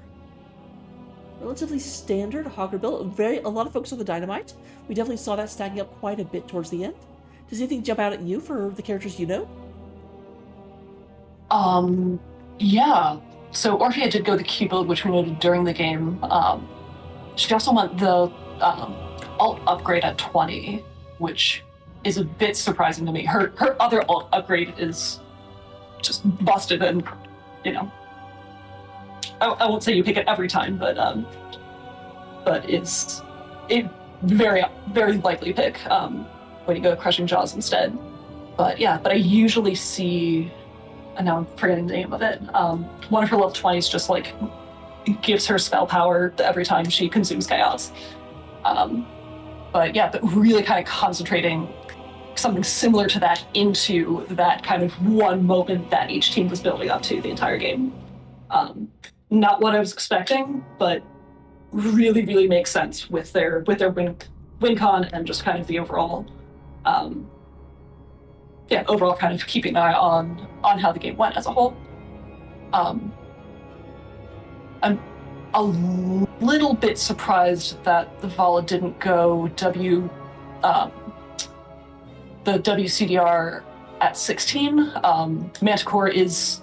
relatively standard Hogger build. A lot of focus on the Dynamite. We definitely saw that stacking up quite a bit towards the end. Does anything jump out at you for the characters you know? Yeah. So Orphea did go the Q build, which we noted during the game. She also went the alt upgrade at 20, which is a bit surprising to me. Her other alt upgrade is just busted, and you know, I won't say you pick it every time, but it's a very likely pick when you go Crushing Jaws instead. But yeah, but I usually see, and now I'm forgetting the name of it. One of her level 20s just like gives her spell power every time she consumes chaos. But yeah, but really kind of concentrating something similar to that into that kind of one moment that each team was building up to the entire game. Not what I was expecting, but really makes sense with their win con and just kind of the overall overall kind of keeping an eye on how the game went as a whole. I'm a little bit surprised that the Vala didn't go the WCDR at 16. Manticore is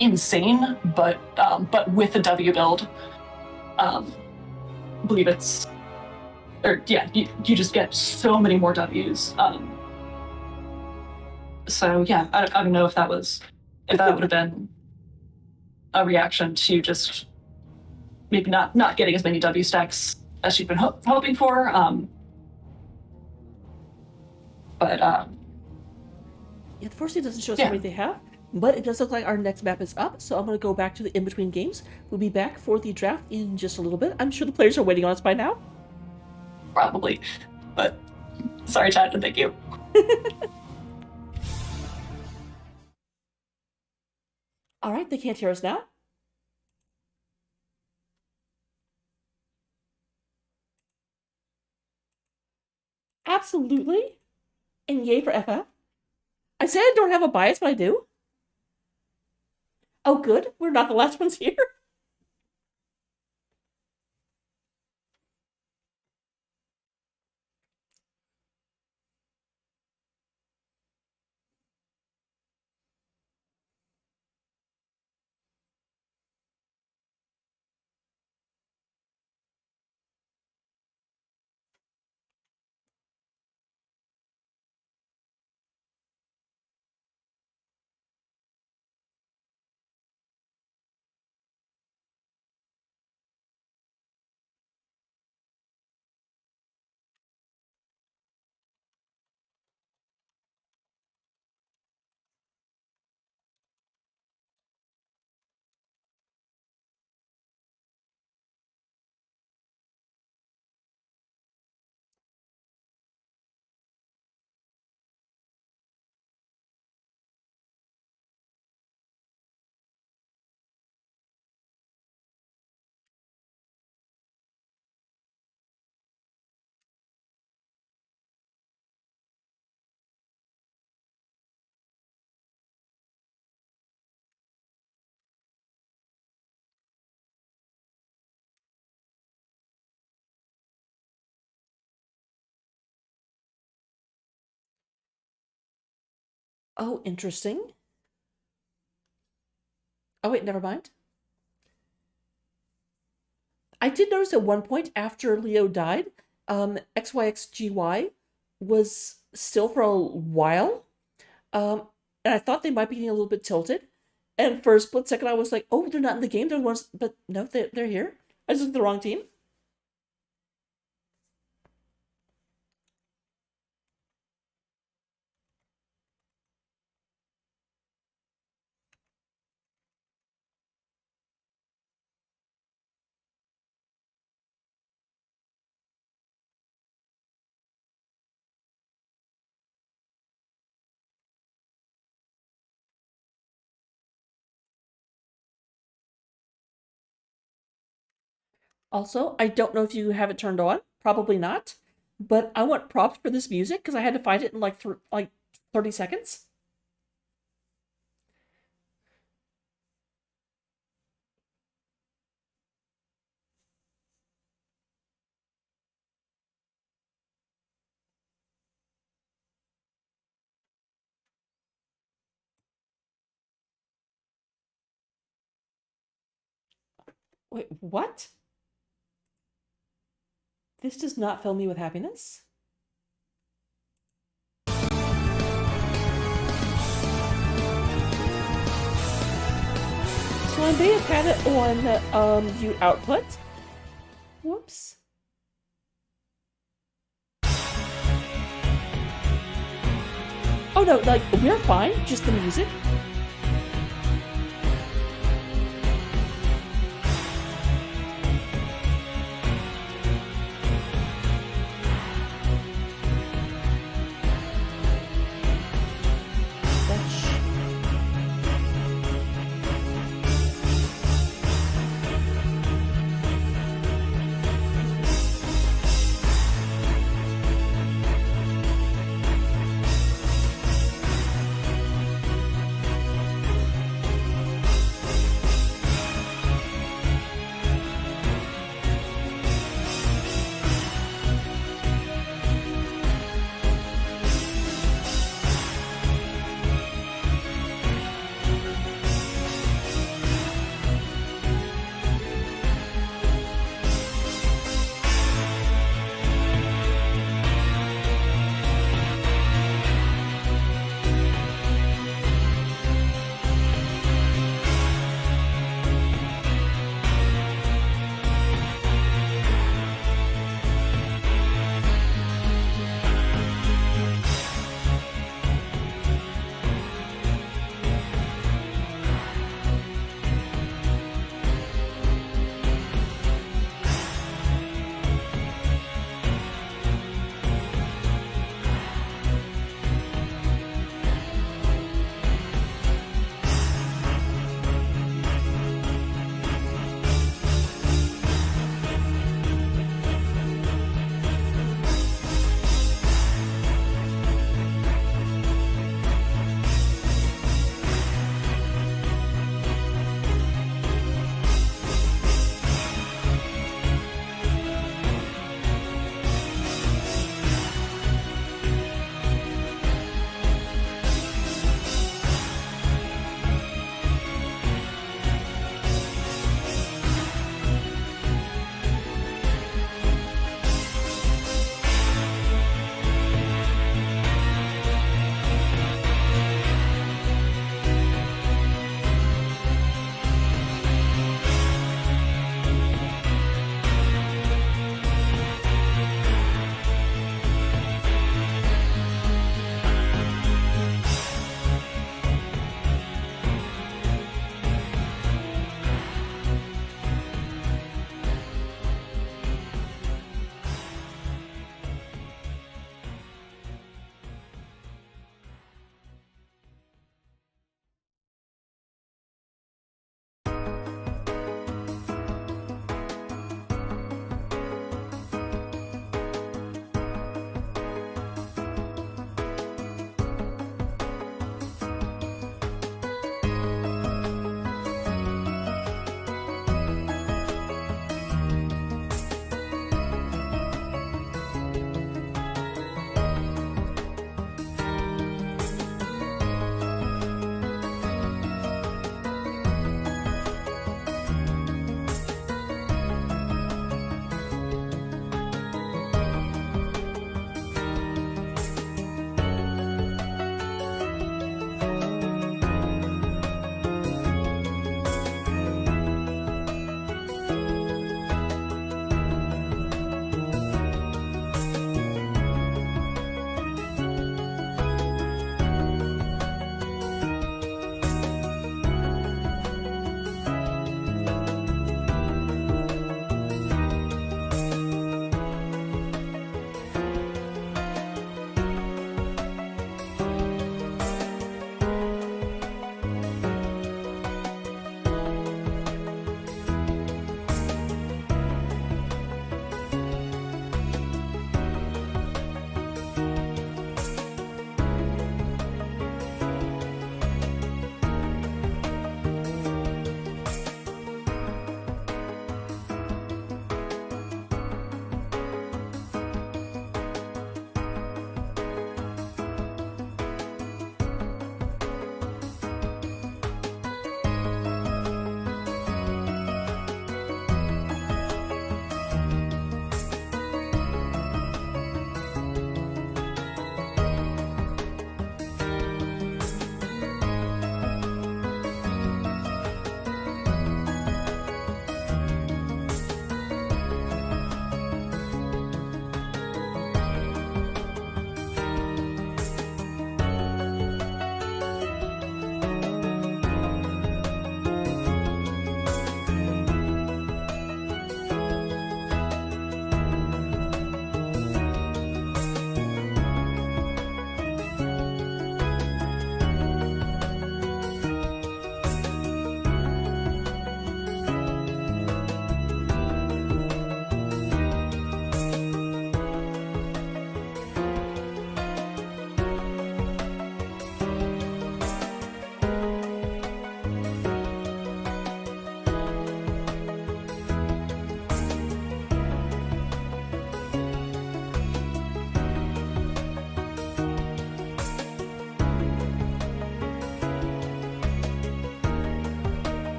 insane, but with the W build, I believe it's, or yeah, you just get so many more Ws. So yeah, I don't know if that would have been a reaction to just maybe not getting as many W stacks as she'd been hoping for. But yeah, the first thing doesn't show us how many they have, but it does look like our next map is up. So I'm going to go back to the in-between games. We'll be back for the draft in just a little bit. I'm sure the players are waiting on us by now. Probably, but sorry, chat, and thank you. All right, they can't hear us now. Absolutely. And yay for FF. I said I don't have a bias, but I do. Oh, good. We're not the last ones here. Oh, interesting. Oh, wait, never mind. I did notice at one point after Leo died, XYXGY was still for a while. And I thought they might be getting a little bit tilted. And for a split second, I was like, oh, they're not in the game. They're the ones, but no, they're here. I just looked at the wrong team. Also, I don't know if you have it turned on. Probably not. But I want props for this music because I had to find it in like 30 seconds. Wait, what? This does not fill me with happiness? So I may have had it on view output. Whoops. Oh no, like, we're fine, just the music.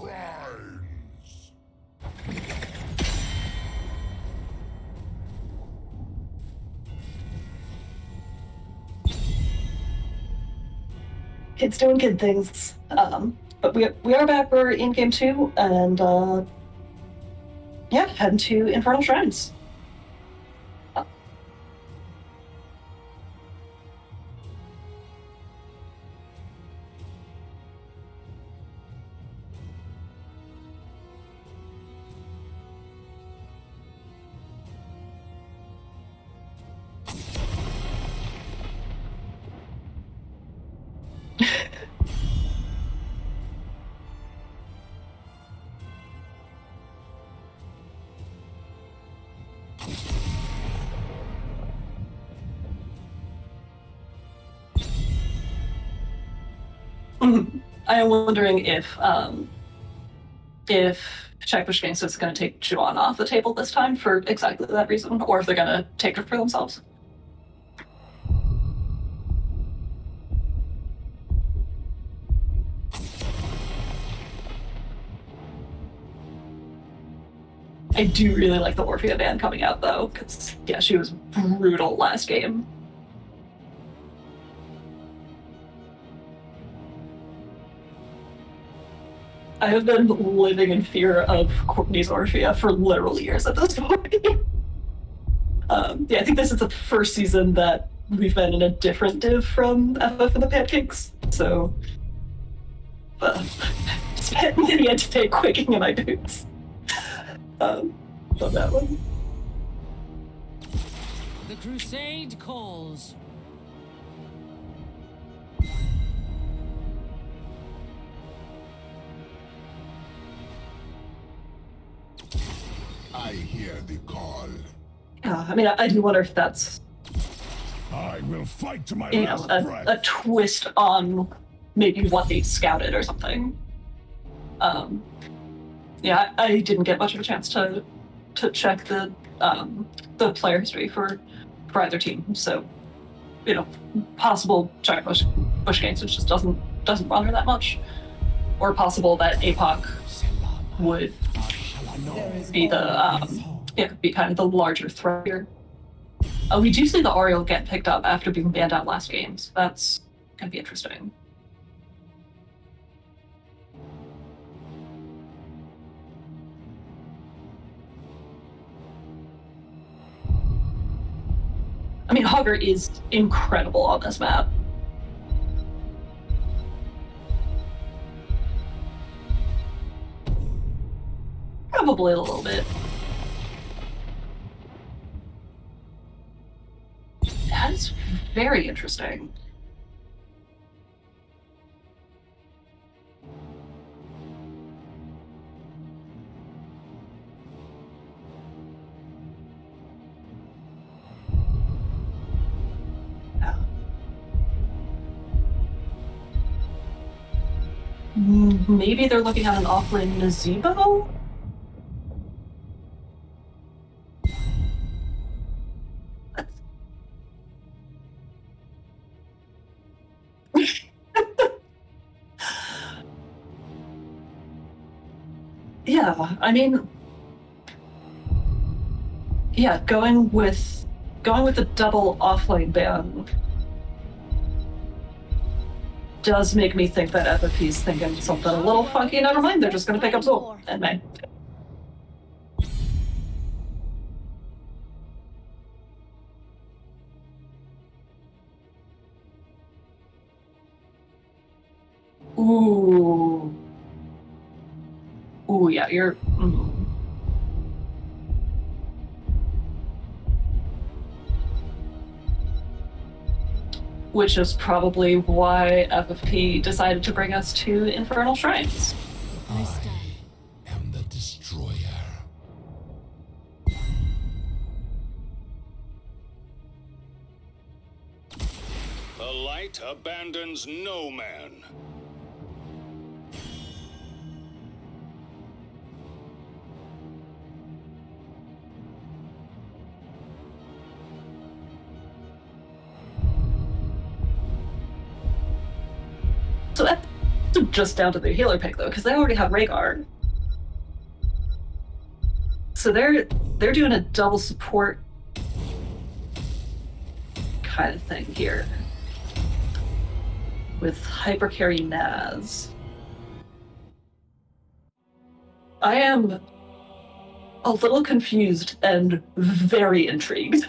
shrines. Kids doing kid things. But we are back. We're in game 2, and yeah, heading to Infernal Shrines. I am wondering if Checkbush Gangstas is going to take Juan off the table this time for exactly that reason, or if they're going to take her for themselves. I do really like the Orphea band coming out, though, because, yeah, she was brutal last game. I have been living in fear of Courtney's Orphea for literal years at this point. Yeah, I think this is the first season that we've been in a different div from FF and the Pancakes, so spent many a day quaking in my boots. On that one. The crusade calls. I hear the call. Yeah, I mean, I do wonder if that's, I will fight to my you know, last breath. a twist on maybe what they scouted or something. Yeah, I didn't get much of a chance to check the player history for either team, so, you know, possible Bush Gangstas just doesn't run her that much, or possible that APOC would be be kind of the larger threat here. We do see the Oriole get picked up after being banned out last game, so that's gonna be interesting. I mean, Hogger is incredible on this map. Probably a little bit. That is very interesting. Maybe they're looking at an offlane Nazebo? Yeah, I mean, yeah, going with the double offlane ban does make me think that FFP's thinking something a little funky. Never mind, they're just going to pick up Zol and May. Ooh. Ooh, yeah, you're... Which is probably why FFP decided to bring us to Infernal Shrines. I stand. Am the destroyer. The light abandons no man. So just down to the healer pick though, because they already have Rhaegar. So they're doing a double support kind of thing here with hypercarry Naz. I am a little confused and very intrigued.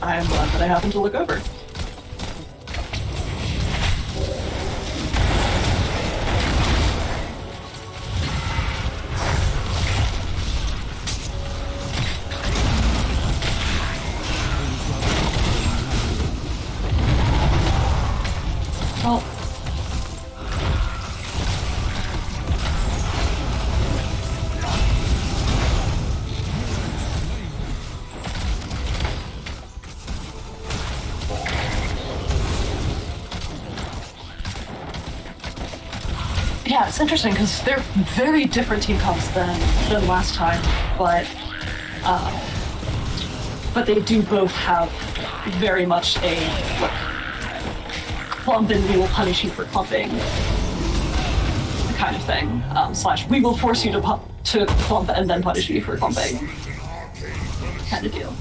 I'm glad that I happened to look over. Well, yeah, it's interesting because they're very different team comps than last time, but they do both have very much a clump and we will punish you for clumping kind of thing. Slash, we will force you to clump and then punish you for clumping. Kind of deal.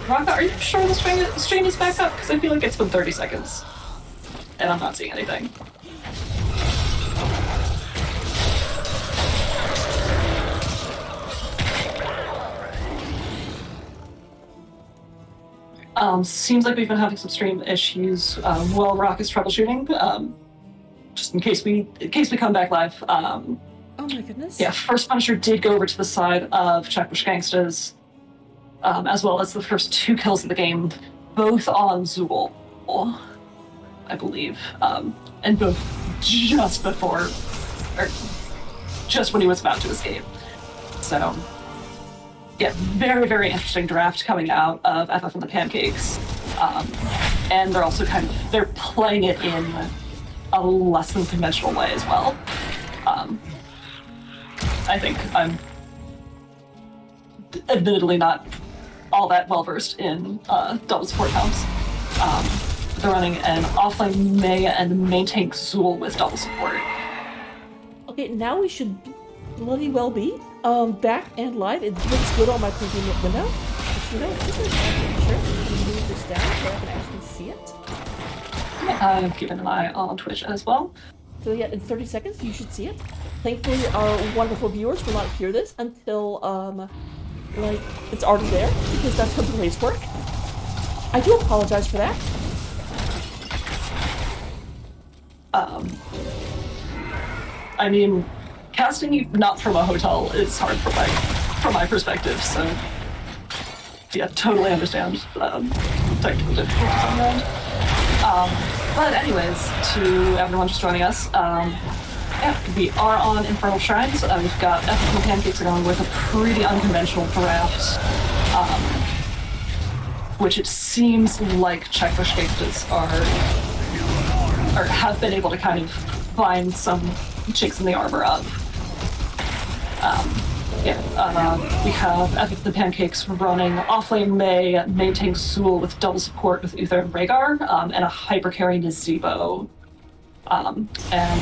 Raka, are you sure the stream is back up? Because I feel like it's been 30 seconds. And I'm not seeing anything. Seems like we've been having some stream issues while Rock is troubleshooting. Just in case we come back live. Oh my goodness. Yeah, first Punisher did go over to the side of Checkbush Gangstas. As well as the first 2 kills of the game, both on Zool, I believe, and both just before, or just when he was about to escape. So, yeah, very, very interesting draft coming out of FF and the Pancakes, and they're also they're playing it in a less than conventional way as well. I think I'm admittedly not all that well versed in double support comps. They're running an offlane Mei and main tank Zool with double support. Okay, now we should bloody well be back and live. It looks good on my preview window. But you know, I'm sure we can move this down so I can actually see it. I'm keeping an eye on Twitch as well. So yeah, in 30 seconds you should see it. Thankfully, our wonderful viewers will not hear this until like it's already there, because that's how delays work. I do apologize for that. I mean, casting you not from a hotel is hard from my perspective, so yeah, totally understand technical difficulties on your end. But anyways, to everyone just joining us, yeah, we are on Infernal Shrines. We've got FF and Pancakes going with a pretty unconventional draft, which it seems like Checkbush Gangstas have been able to kind of find some chinks in the armor of. We have FF and the Pancakes running offlane Mei, main tank Zool with double support with Uther and Rhaegar, and a hyper carry Nazebo. And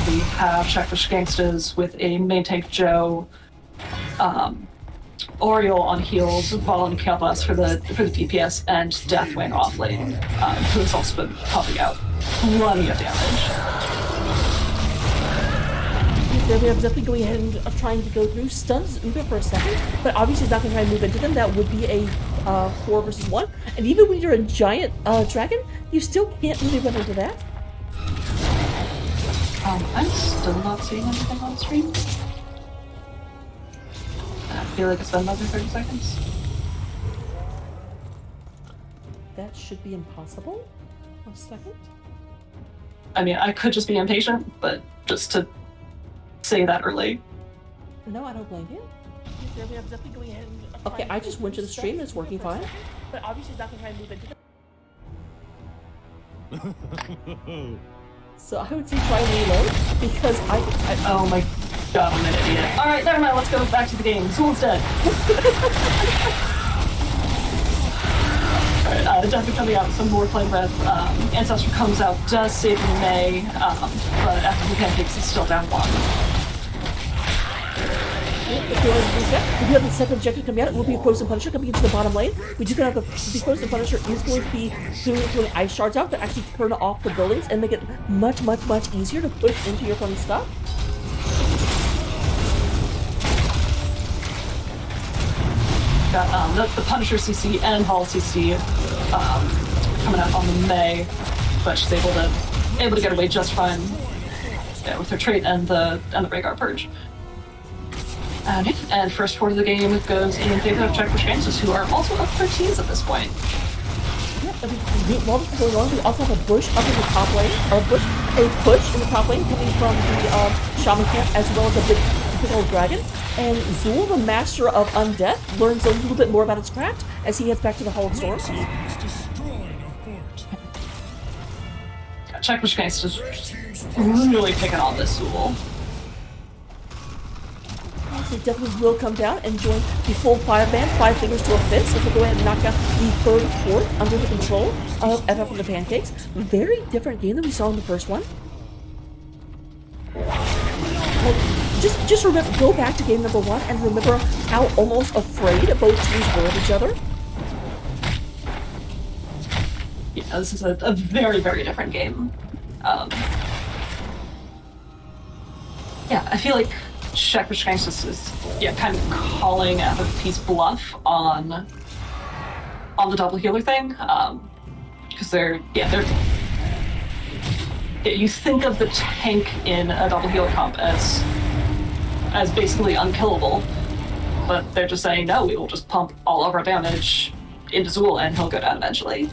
we have Checkbush Gangstas with a main tank Joe, Oriole on heals, Vol and Kielbas for the DPS, and Deathwing offlane, who has also been popping out plenty of damage. There we are definitely going ahead and trying to go through stuns Uber for a second, but obviously it's not going to try and move into them. That would be a 4 versus 1, and even when you're a giant dragon, you still can't really run into that. I'm still not seeing anything on stream. I feel like it's been another 30 seconds. That should be impossible. A second. I mean, I could just be impatient, but just to say that early. No, I don't blame you. Okay, I just went to the stream and it's working fine. But obviously it's not going to try and move into them. So I would say try and reload, because I oh my god, I'm an idiot. Alright, never mind, let's go back to the game. Zool's dead. Alright, definitely coming out with some more flame breath. Ancestor comes out, does save Mei, but after the Pancakes is still down 1. If you have the second objective coming out, it will be a Frozen Punisher coming into the bottom lane. We just gonna have the Frozen Punisher is going to be doing ice shards out to actually turn off the buildings and make it much, much, much easier to push into your opponent's stuff. Got the Punisher CC and Vol CC coming out on the Mei, but she's able to get away just fine, yeah, with her trait and the Rhaegar Purge. And first forward of the game goes in favor of Checkbush Gangstas, who are also up 13s at this point. Yeah, I mean, while this is going on, we also have a push up in the top lane, or a push in the top lane coming from the Shaman camp, as well as a big big old dragon, and Zool, the master of undeath, learns a little bit more about its craft as he heads back to the Hall of Storms. Has destroyed a fort. Check which Gangstas is really picking on this Zool. They definitely will come down and join the full 5 band, 5 fingers to a fist, as we'll go ahead and knock out the 3rd fort under the control of FF and the Pancakes. Very different game than we saw in the first one. Like, just remember, go back to game number 1 and remember how almost afraid both teams were of each other. Yeah, this is a very, very different game. Yeah, I feel like Check which Gangstas is kind of calling FFP's bluff on the double healer thing. Because you think of the tank in a double healer comp as basically unkillable, but they're just saying no, we will just pump all of our damage into Zool and he'll go down eventually.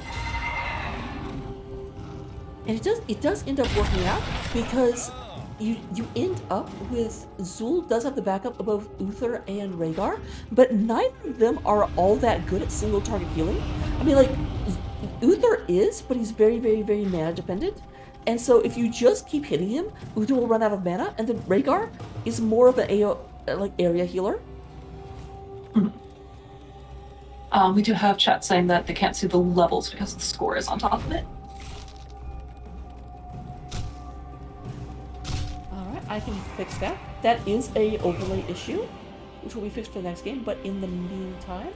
And it does end up working out because you end up with Zool does have the backup of both Uther and Rhaegar, but neither of them are all that good at single target healing. I mean, like, Uther is, but he's very, very, very mana dependent. And so if you just keep hitting him, Uther will run out of mana, and then Rhaegar is more of an area healer. We do have chat saying that they can't see the levels because the score is on top of it. I can fix that. That is a overlay issue, which will be fixed for the next game, but in the meantime...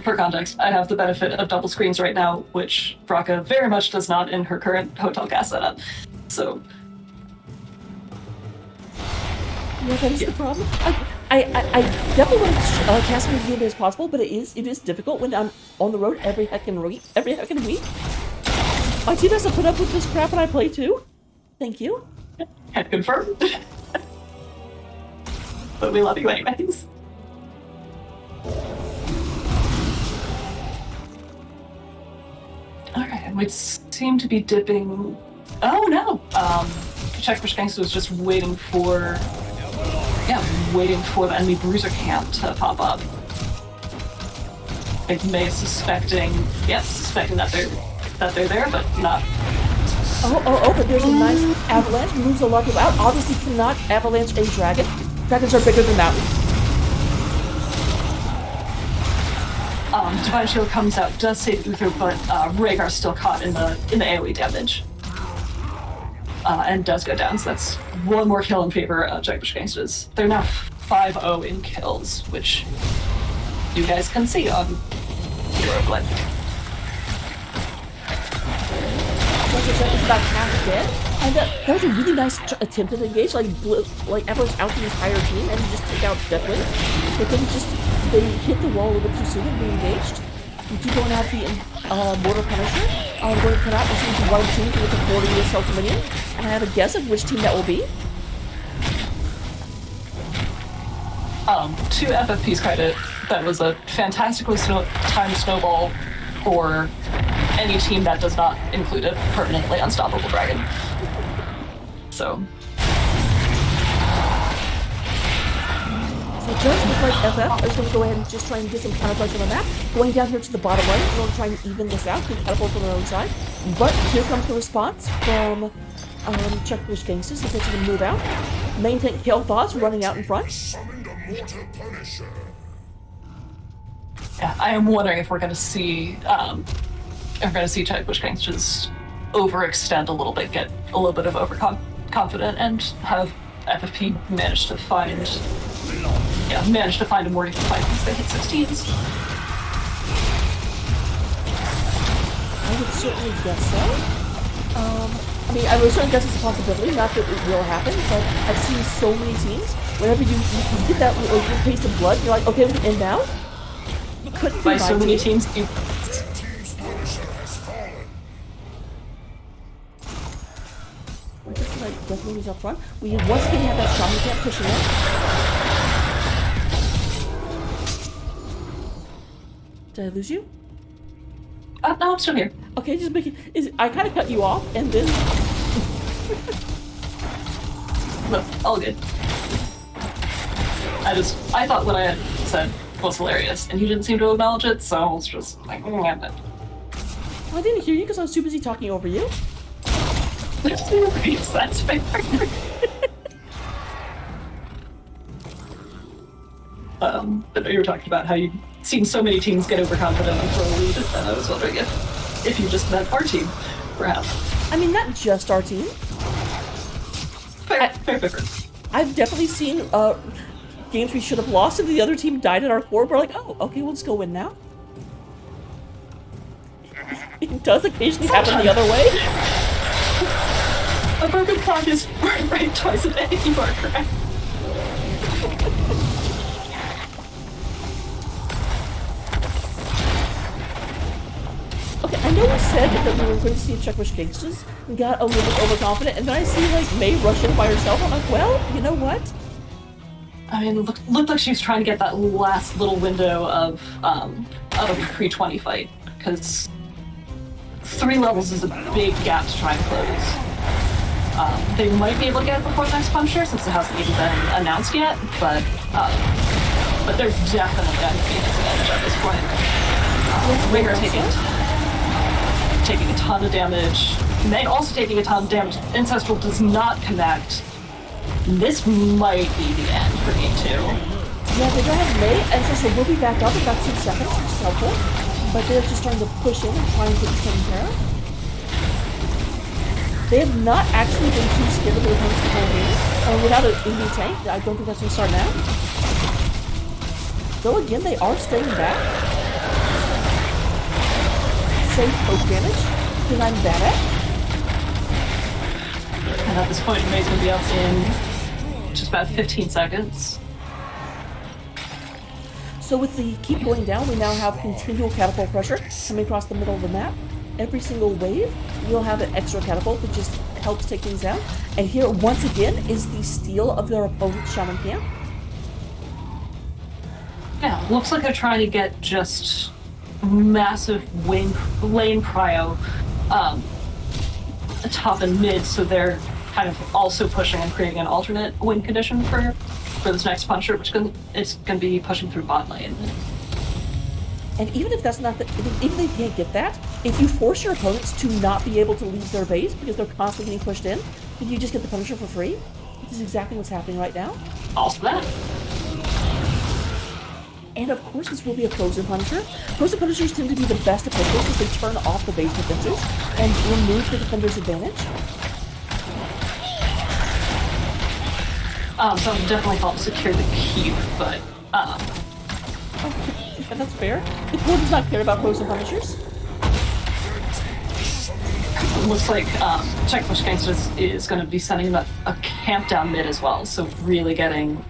For context, I have the benefit of double screens right now, which Braca very much does not in her current hotel cast setup. So... Yeah, that is the problem. I definitely want to cast as many as possible, but it is difficult when I'm on the road every heckin' week. My team has to put up with this crap and I play too. Thank you. Can't confirm. But we love you anyways. Alright, and we seem to be dipping... Oh no! Check which Gangstas was just waiting for the enemy bruiser camp to pop up. I think May is suspecting that they're there, but not. Oh, but there's a nice avalanche, moves a lot of people out. Obviously cannot avalanche a dragon. Dragons are bigger than that. Divine Shield comes out, does save Uther, but Rhaegar's still caught in the AoE damage. And does go down, so that's one more kill in favor of Check which Gangstas. They're now 5-0 in kills, which you guys can see on Euroglyph. Is about half dead, and that was a really nice attempt to engage, like avalanche out the entire team and just take out Deathwing. But then they hit the wall a little bit too soon and re-engaged. We do go and have the Mortar Punisher. We're going to cut out between one team with the 40 Assault Dominion, and I have a guess of which team that will be. To FFP's credit, that was a fantastically timed snowball for any team that does not include a permanently unstoppable dragon. So it does look like FF is going to go ahead and just try and get some counterpunch on the map, going down here to the bottom right in order to try and even this out, to catapult from their own side. But here comes the response from Check which Gangstas as they try to move out. Main tank Kael'thas running out in front. Summoned a mortar punisher. yeah, I am wondering if we're going to see Check which Gangstas overextend a little bit, get a little bit of overconfident, and have FFP manage to find a more even fight once they hit 16s. I would certainly guess so. I mean, I would certainly guess it's a possibility, not that it will happen, but I've seen so many teams, whenever you get that little taste of blood, you're like, okay, we can end now. Couldn't be By so many team. teams, you... Team's punisher has fallen. We're just like definitely was up front. We once again have that shaman camp pushing in. Did I lose you? no, I'm still here. Okay, just make it. I kind of cut you off, and then. No, all good. I thought what I had said was hilarious, and you didn't seem to acknowledge it, so I was just like, Well, I didn't hear you because I was too busy talking over you. That's fair. But you were talking about how you've seen so many teams get overconfident and throw a lead, and I was wondering if you just meant our team, perhaps. I mean, not just our team. Fair. I've definitely seen games we should have lost and the other team died at our core. We're like, oh, okay, we'll just go win now. It does occasionally happen the other way. A broken clock is right twice a day, you are correct. Okay, I know we said that we were going to see a Checkwish Gangstas and got a little bit overconfident, and then I see, like, May rush in by herself. I'm like, well, you know what? I mean, looked like she was trying to get that last little window of a pre-20 fight, because 3 levels is a big gap to try and close. They might be able to get it before the next Punisher, since it hasn't even been announced yet, but they're definitely going to be disadvantaged at this point. Ringer taking a ton of damage. May also taking a ton of damage. Ancestral does not connect. This might be the end for game 2. Yeah, they don't have May, and so we'll be back up in about 2 seconds, which is helpful. But they're just trying to push in and try and get this taken care of. They have not actually been too scared of their opponents the whole game. And without an EV tank, I don't think that's going to start now. Though again, they are staying back. Safe poke damage, because I'm bad at. And at this point, May's going to be up in just about 15 seconds. So with the keep going down, we now have continual catapult pressure coming across the middle of the map. Every single wave, you'll have an extra catapult that just helps take things down. And here, once again, is the steal of their opponent's Shaman Camp. Yeah, looks like they're trying to get just massive lane prio top and mid, so they're kind of also pushing and creating an alternate win condition for this next Punisher, which is going to be pushing through bot lane. And even if that's not even if they can't get that, if you force your opponents to not be able to leave their base because they're constantly getting pushed in, then you just get the Punisher for free. Which is exactly what's happening right now. Also that. And of course, this will be a Frozen Punisher. Frozen Punishers tend to be the best officials because they turn off the base defenses and remove the defender's advantage. So it definitely helps secure the keep, but yeah, that's fair. The core does not care about Frozen Punishers. looks like Checkwish Gangstas is going to be sending a camp down mid as well, so really getting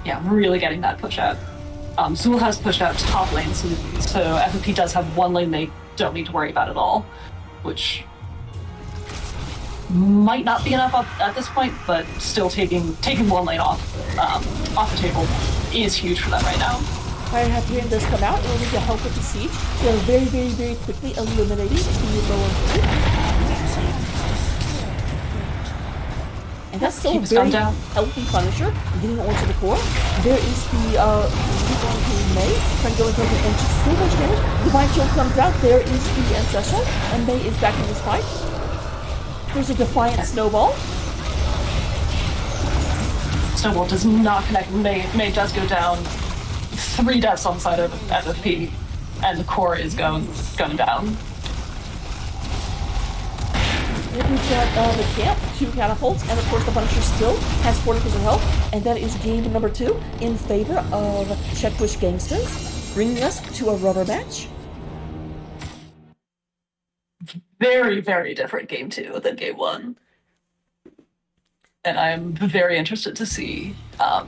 that push out. Zool has pushed out top lane, so FFP does have one lane they don't need to worry about at all, which might not be enough at this point, but still taking one lane off the table is huge for them right now. Fire Half Green does come out in order to help with the siege. They are very, very, very quickly eliminating the lower three. And that's still a very healthy Punisher, getting onto the core. There is the Reborn King May, trying to go into it, and just so much damage. Divine Shield comes out, there is the Ancestral, and May is back in this fight. There's a Defiant Snowball. Snowball does not connect. May does go down. 3 deaths on the side of FFP, and the core is going down. We've got the camp, 2 catapults, and of course the Punisher still has 40% health, and that is game number 2 in favor of Checkwish Gangstas, bringing us to a rubber match. Very, very different game 2 than game 1. And I'm very interested to see how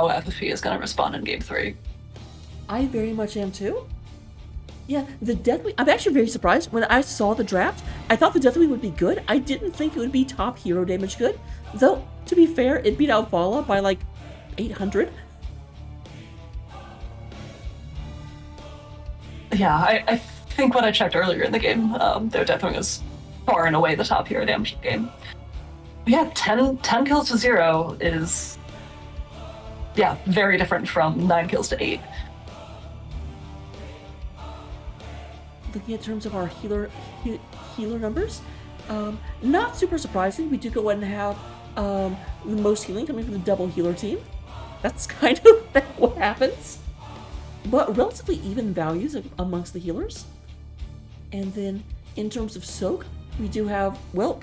FFP is going to respond in game 3. I very much am too. Yeah, the Deathwing, I'm actually very surprised. When I saw the draft, I thought the Deathwing would be good. I didn't think it would be top hero damage good. Though, to be fair, it beat out Vala by like 800. Yeah, I think when I checked earlier in the game, their Deathwing is far and away the top hero damage game. Yeah, 10 kills to 0 is, yeah, very different from 9 kills to 8. Looking at terms of our healer numbers, not super surprising. We do go ahead and have the most healing coming from the double healer team. That's kind of what happens. But relatively even values amongst the healers. And then in terms of soak, we do have, well,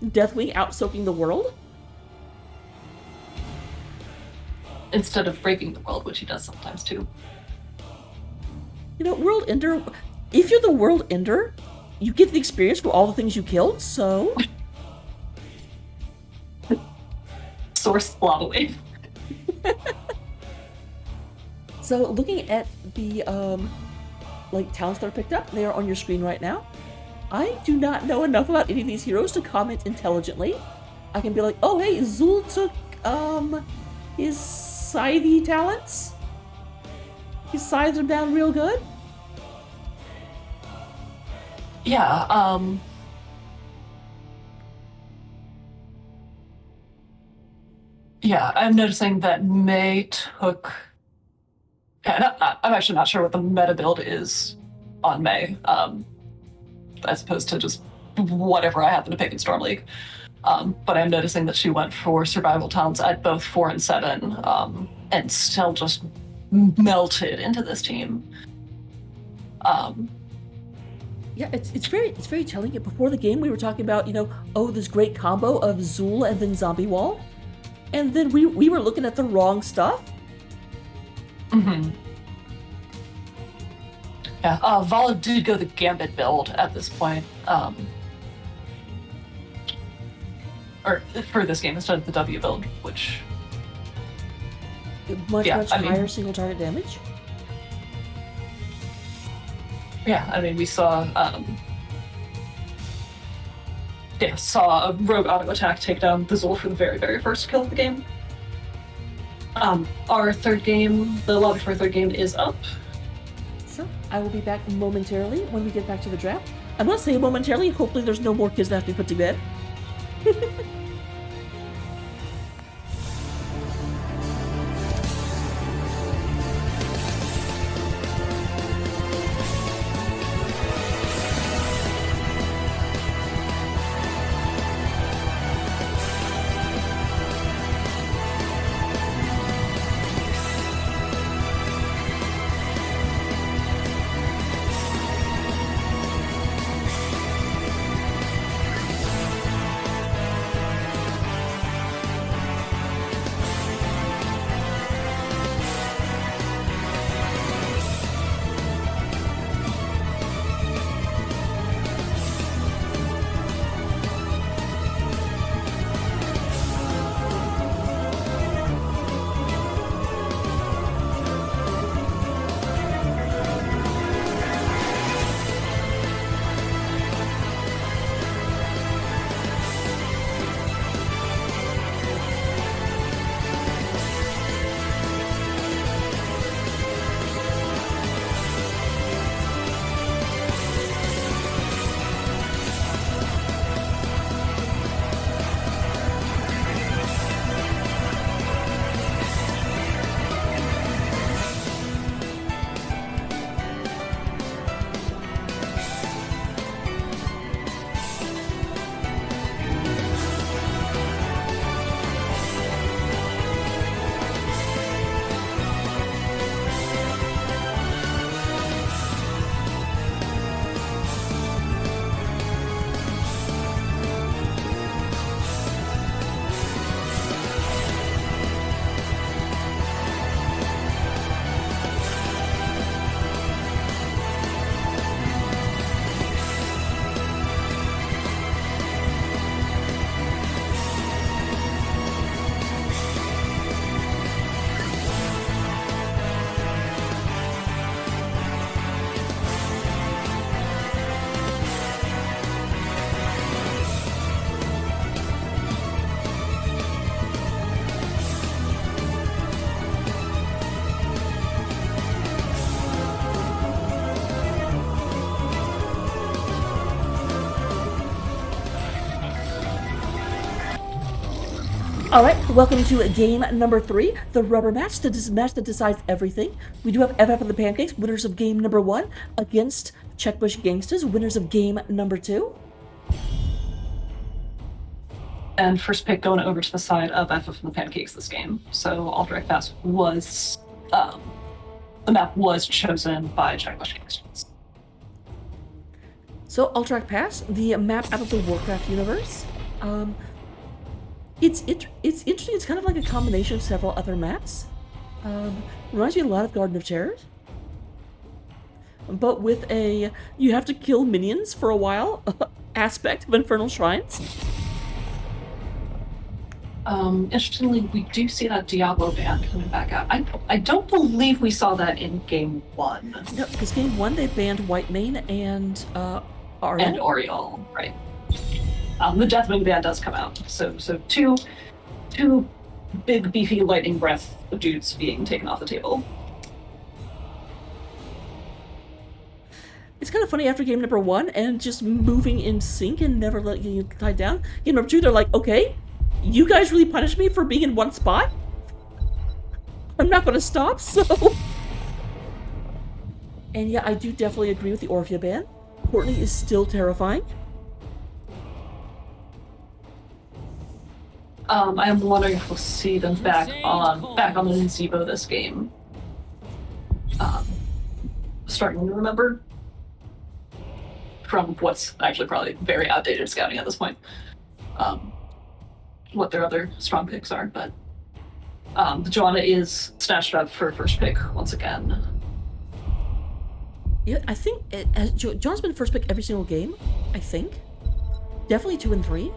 Deathwing out-soaking the world. Instead of breaking the world, which he does sometimes too. You know, World Ender, if you're the World Ender, you get the experience for all the things you killed, so... Source lava wave. So looking at the talents that are picked up, they are on your screen right now. I do not know enough about any of these heroes to comment intelligently. I can be like, oh hey, Zul took his scythe talents. His scythes are down real good. Yeah, yeah, I'm noticing that May took... And I'm actually not sure what the meta build is on May, as opposed to just whatever I happen to pick in Storm League. But I'm noticing that she went for survival talents at both 4 and 7, and still just melted into this team. Yeah, it's very telling. Before the game, we were talking about, you know, oh, this great combo of Zul and then Zombie Wall, and then we were looking at the wrong stuff. Mm-hmm. Yeah, Vala did go the Gambit build at this point, or for this game instead of the W build, which much higher single target damage. Yeah, I mean, we saw a rogue auto attack take down the Zul for the very, very first kill of the game. Our third game, the lobby for our third game is up. So I will be back momentarily when we get back to the draft. I'm not saying momentarily, hopefully there's no more kids that have to be put to bed. All right, welcome to game number 3, the rubber match, the match that decides everything. We do have FF and the Pancakes, winners of game number 1, against Checkbush Gangstas, winners of game number 2. And first pick going over to the side of FF and the Pancakes this game. So all direct pass was, the map was chosen by Checkbush Gangstas. So, Ultrac Pass, the map out of the Warcraft universe. It's interesting. It's kind of like a combination of several other maps. Reminds me a lot of Garden of Terrors, but with a you have to kill minions for a while aspect of Infernal Shrines. Interestingly, we do see that Diablo band coming back out. I don't believe we saw that in game 1. No, because game 1 they banned Whitemane and Ariel. And Oriole, right? The Deathwing band does come out, so two big beefy lightning breath dudes being taken off the table. It's kind of funny after game number 1 and just moving in sync and never letting you tie down. Game number 2, they're like, okay, you guys really punished me for being in one spot? I'm not going to stop, so... And yeah, I do definitely agree with the Orphea ban. Courtney is still terrifying. I am wondering if we'll see them back on the Nzebo this game. Starting to remember from what's actually probably very outdated scouting at this point. What their other strong picks are, but the Joanna is snatched up for first pick once again. Yeah, I think John's been first pick every single game. I think definitely 2 and 3.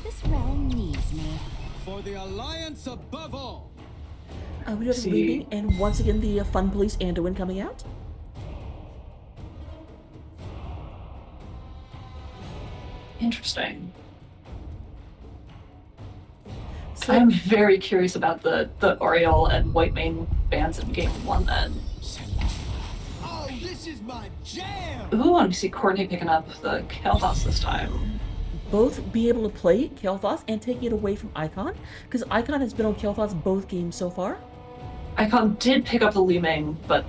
This realm needs me. For the Alliance above all. We have Reading, and once again the Fun Police Anduin coming out. Interesting. So, I'm very curious about the Oriole and Whitemane bands in game 1 then. Oh, this is my jam! Ooh, I want to see Courtney picking up the Kael'thas this time. both be able to play Kael'thas and take it away from Icon, because Icon has been on Kael'thas both games so far. Icon did pick up the Li Ming, but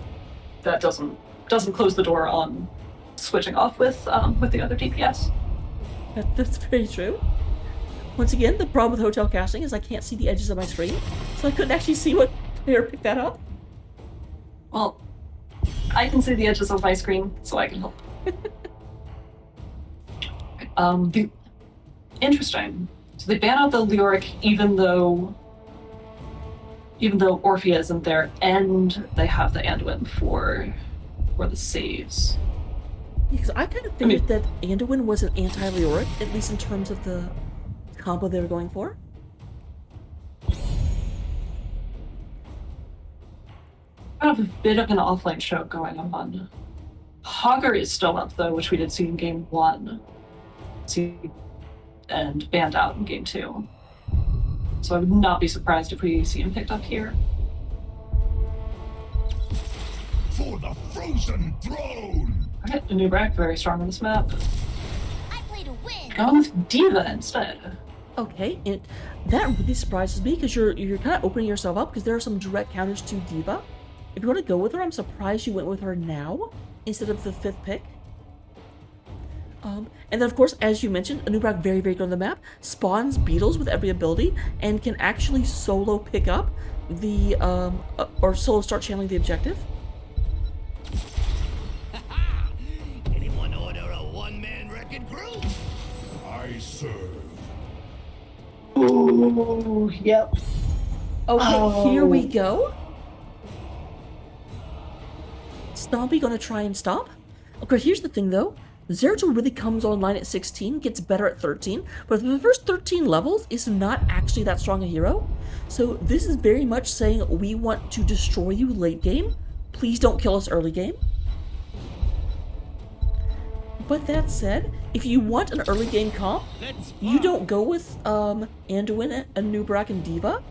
that doesn't close the door on switching off with the other DPS. That's very true. Once again, the problem with hotel casting is I can't see the edges of my screen, so I couldn't actually see what player picked that up. Well, I can see the edges of my screen, so I can help. Interesting. So they ban out the Leoric even though Orphea isn't there, and they have the Anduin for the saves. Because I kind of figured that Anduin was an anti-Leoric, at least in terms of the combo they were going for. Kind of a bit of an offline show going on. Hogger is still up though, which we did see in game 1. And banned out in game 2. So I would not be surprised if we see him picked up here. For the Frozen Throne! Okay, Nubrak, very strong on this map. I play to win. Going with Diva instead. Okay, and that really surprises me because you're kind of opening yourself up because there are some direct counters to Diva. If you want to go with her, I'm surprised you went with her now instead of the 5th pick. And then, of course, as you mentioned, Anubrak very, very good on the map, spawns beetles with every ability, and can actually solo pick up the, or solo start channeling the objective. Anyone order a one-man wrecking crew? I serve. Ooh, yep. Okay, Here we go. Stompy gonna try and stop. Okay, here's the thing though. Zeratul really comes online at 16, gets better at 13, but the first 13 levels is not actually that strong a hero. So this is very much saying we want to destroy you late game. Please don't kill us early game. But that said, if you want an early game comp, you don't go with Anduin, Anubrak, and Diva.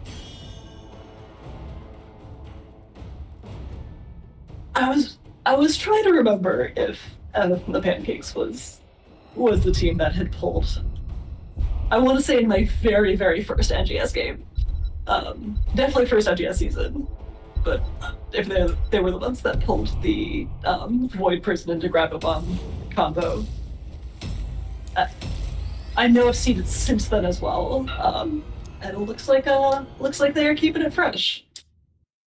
I was trying to remember if the Pancakes was the team that had pulled I want to say in my very, very first NGS game. Definitely first NGS season. But if they were the ones that pulled the Void Prison into Grab a Bomb combo. I know I've seen it since then as well. And it looks like they are keeping it fresh.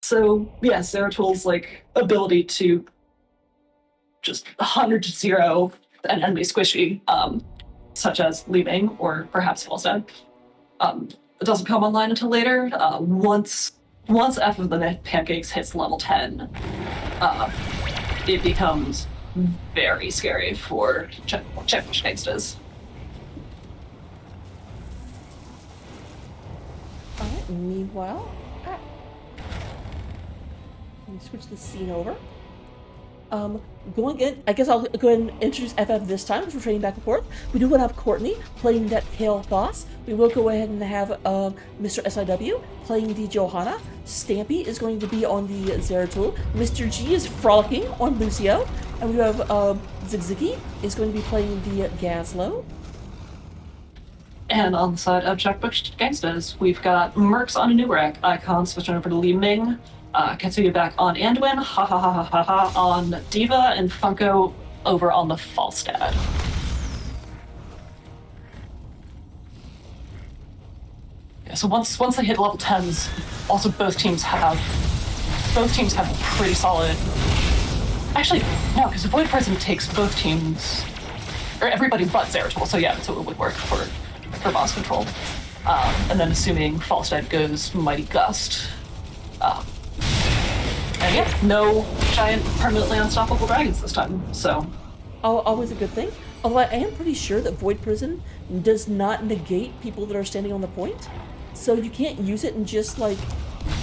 So yeah, Zeratul like ability to just 100-0 an enemy squishy, such as leaving or perhaps false dead. It doesn't come online until later. Once F of the Pancakes hits level 10, it becomes very scary for Gangstas. Alright, meanwhile, let me switch the scene over. Going in, I guess I'll go ahead and introduce FF this time, because we're trading back and forth. We do want to have Courtney playing that Kale Thos. We will go ahead and have Mr. SIW playing the Johanna. Stampy is going to be on the Zeratul. Mr. G is frolicking on Lucio. And we have Zigziggy is going to be playing the Gaslow. And on the side of Checkbook Gangstas, we've got Mercs on a new rack, Icon switching over to Li Ming, Katsuya back on Anduin, ha ha ha ha ha ha on Diva, and Funko over on the Falstad. Yeah, so once they hit level 10s, also both teams have pretty solid. Actually, no, because the Void Prison takes both teams, or everybody but Zeratul. So yeah, so it would work for boss control. And then assuming Falstad goes Mighty Gust. And yeah, no giant permanently unstoppable dragons this time, so. Always a good thing. Although I am pretty sure that Void Prison does not negate people that are standing on the point. So you can't use it and just, like,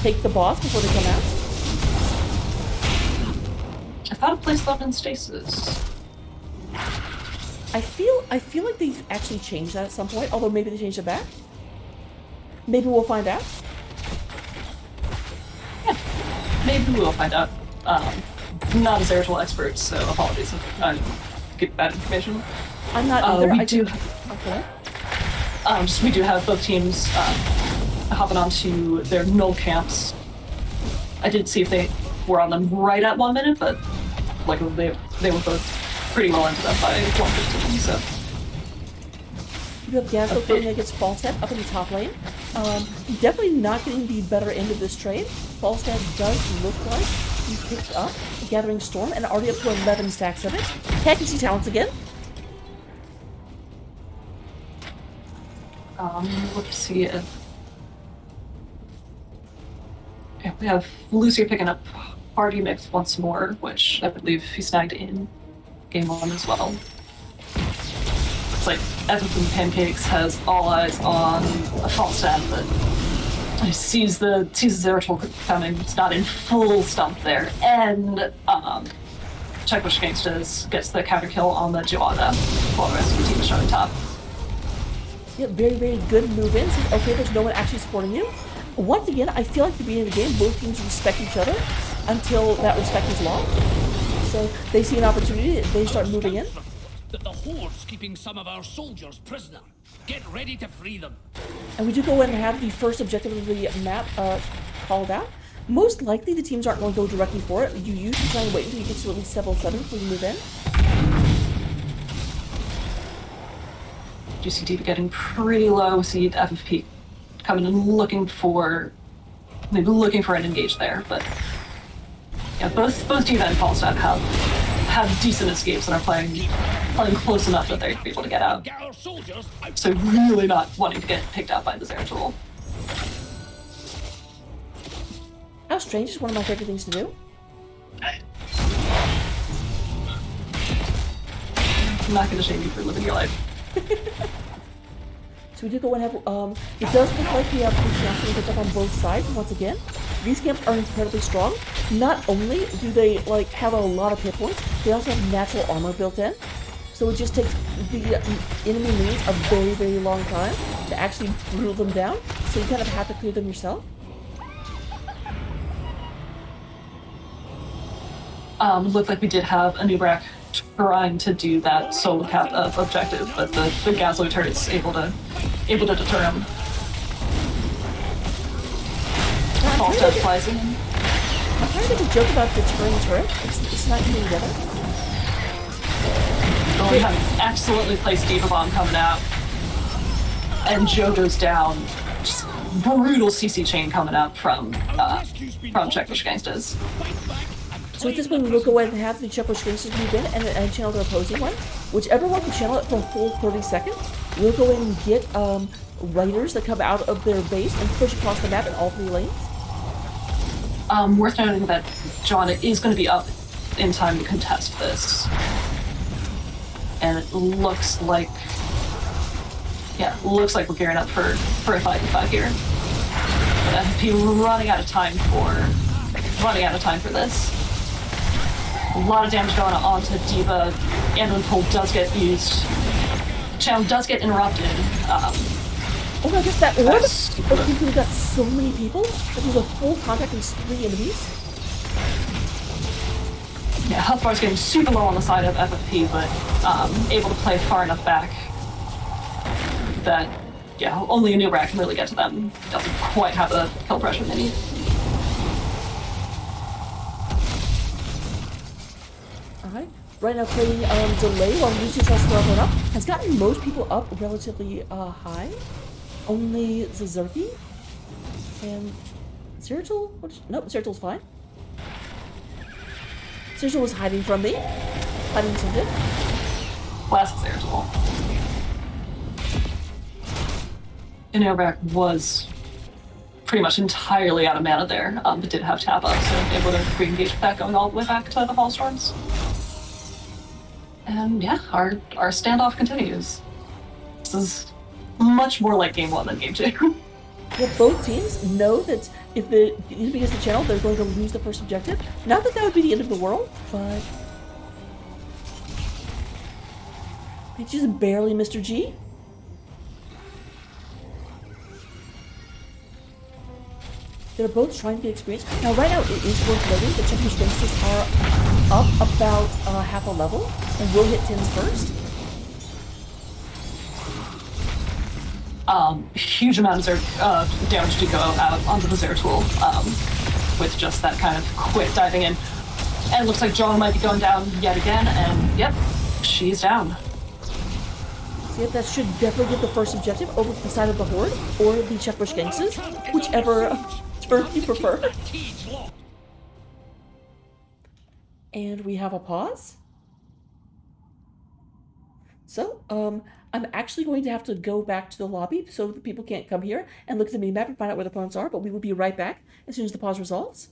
take the boss before they come out. I thought it placed them in stasis. I feel like they've actually changed that at some point, although maybe they changed it back. Maybe we'll find out. Yeah, maybe we'll find out. Not a Zeratul expert, so apologies if I get bad information. I'm not either. Okay. We do have both teams hopping onto their null camps. I didn't see if they were on them right at 1 minute, but like they were both pretty well into that by 1:15, so. You have Gaslo playing against Falstad up in the top lane. Definitely not getting the better end of this trade. Falstad does look like he picked up Gathering Storm and already up to 11 stacks of it. Pancakes talents again. Let's see if... Yeah, we have Lucio picking up Party Mix once more, which I believe he snagged in Game 1 as well. Looks like FF and Pancakes has all eyes on a Falstad, but he sees the Zeratul coming. It's not in full stump there. And Checkbush Gangstas gets the counter kill on the Joanna while the rest of the team is showing top. Yeah, very, very good move in. Since, okay, there's no one actually supporting you. Once again, I feel like at the beginning of the game, both teams respect each other until that respect is lost. So they see an opportunity, they start moving in. That the Horde's keeping some of our soldiers prisoner. Get ready to free them. And we do go in and have the first objective of the map called out. Most likely the teams aren't going to go directly for it. You usually try and wait until you get to at least level 7 before you move in. GCT getting pretty low, see FFP coming and looking for an engage there, but yeah, both Diva and Falstad have decent escapes and are playing close enough that they're able to get out. So really not wanting to get picked out by the Zeratul. How strange is one of my favorite things to do. I'm not going to shame you for living your life. So we do go and have, it does look like we have Pancakes picked up on both sides once again. These camps are incredibly strong. Not only do they, like, have a lot of hit points, they also have natural armor built in. So it just takes the enemy minions a very, very long time to actually brutal them down. So you kind of have to clear them yourself. Looked like we did have a Nubrak trying to do that solo cap objective, but the Gaslo turret's able to able to deter him. False Dodge flies in. I'm trying to make a joke about deterring turret. It's not coming together. Oh, we have excellently placed Diva Bomb coming out. And Joe goes down. Just brutal CC chain coming up from Checkbush Gangstas. So at this point, we will go ahead and have the Checkbush Gangstas move in and channel their opposing one. Whichever one can channel it for a full 30 seconds, we'll go in and get riders that come out of their base and push across the map in all 3 lanes. Worth noting that John is going to be up in time to contest this. And it looks like... Yeah, looks like we're gearing up for a 5v5 here. FP running out of time for this. A lot of damage going on to Diva, and when pull does get used. Channel does get interrupted. Oh my gosh, that orb! We've got so many people. That was a full contact with 3 enemies. Yeah, health bar's getting super low on the side of FFP, but able to play far enough back that, yeah, only a new rack can really get to them. Doesn't quite have the kill pressure they need. Alright, right now playing delay while Lucy tries to throw everyone up. Has gotten most people up relatively high. Only Zazurki and Zeratul? Nope, Zeratul's fine. Zeratul was hiding from me. Hiding something. Classic Zeratul. Rack was pretty much entirely out of mana there, but did have tap up, so able to re-engage with that going all the way back to the Hallstorms. And yeah, our standoff continues. This is much more like Game 1 than Game 2. Well, both teams know that if the enemy gets the channel, they're going to lose the first objective. Not that that would be the end of the world, but... It's just barely Mr. G. They're both trying to get experience. Now, right now, it is worth noting that Checkbush Gangstas are up about half a level, and will hit 10s first. Huge amounts of damage to go out onto the Zeratul with just that kind of quick diving in. And it looks like Joan might be going down yet again, and yep, she's down. So yep, that should definitely get the first objective over to the side of the Horde, or the Checkbush Gangstas, whichever turn you prefer. And we have a pause. So, I'm actually going to have to go back to the lobby so the people can't come here and look at the minimap and find out where the opponents are, but we will be right back as soon as the pause resolves.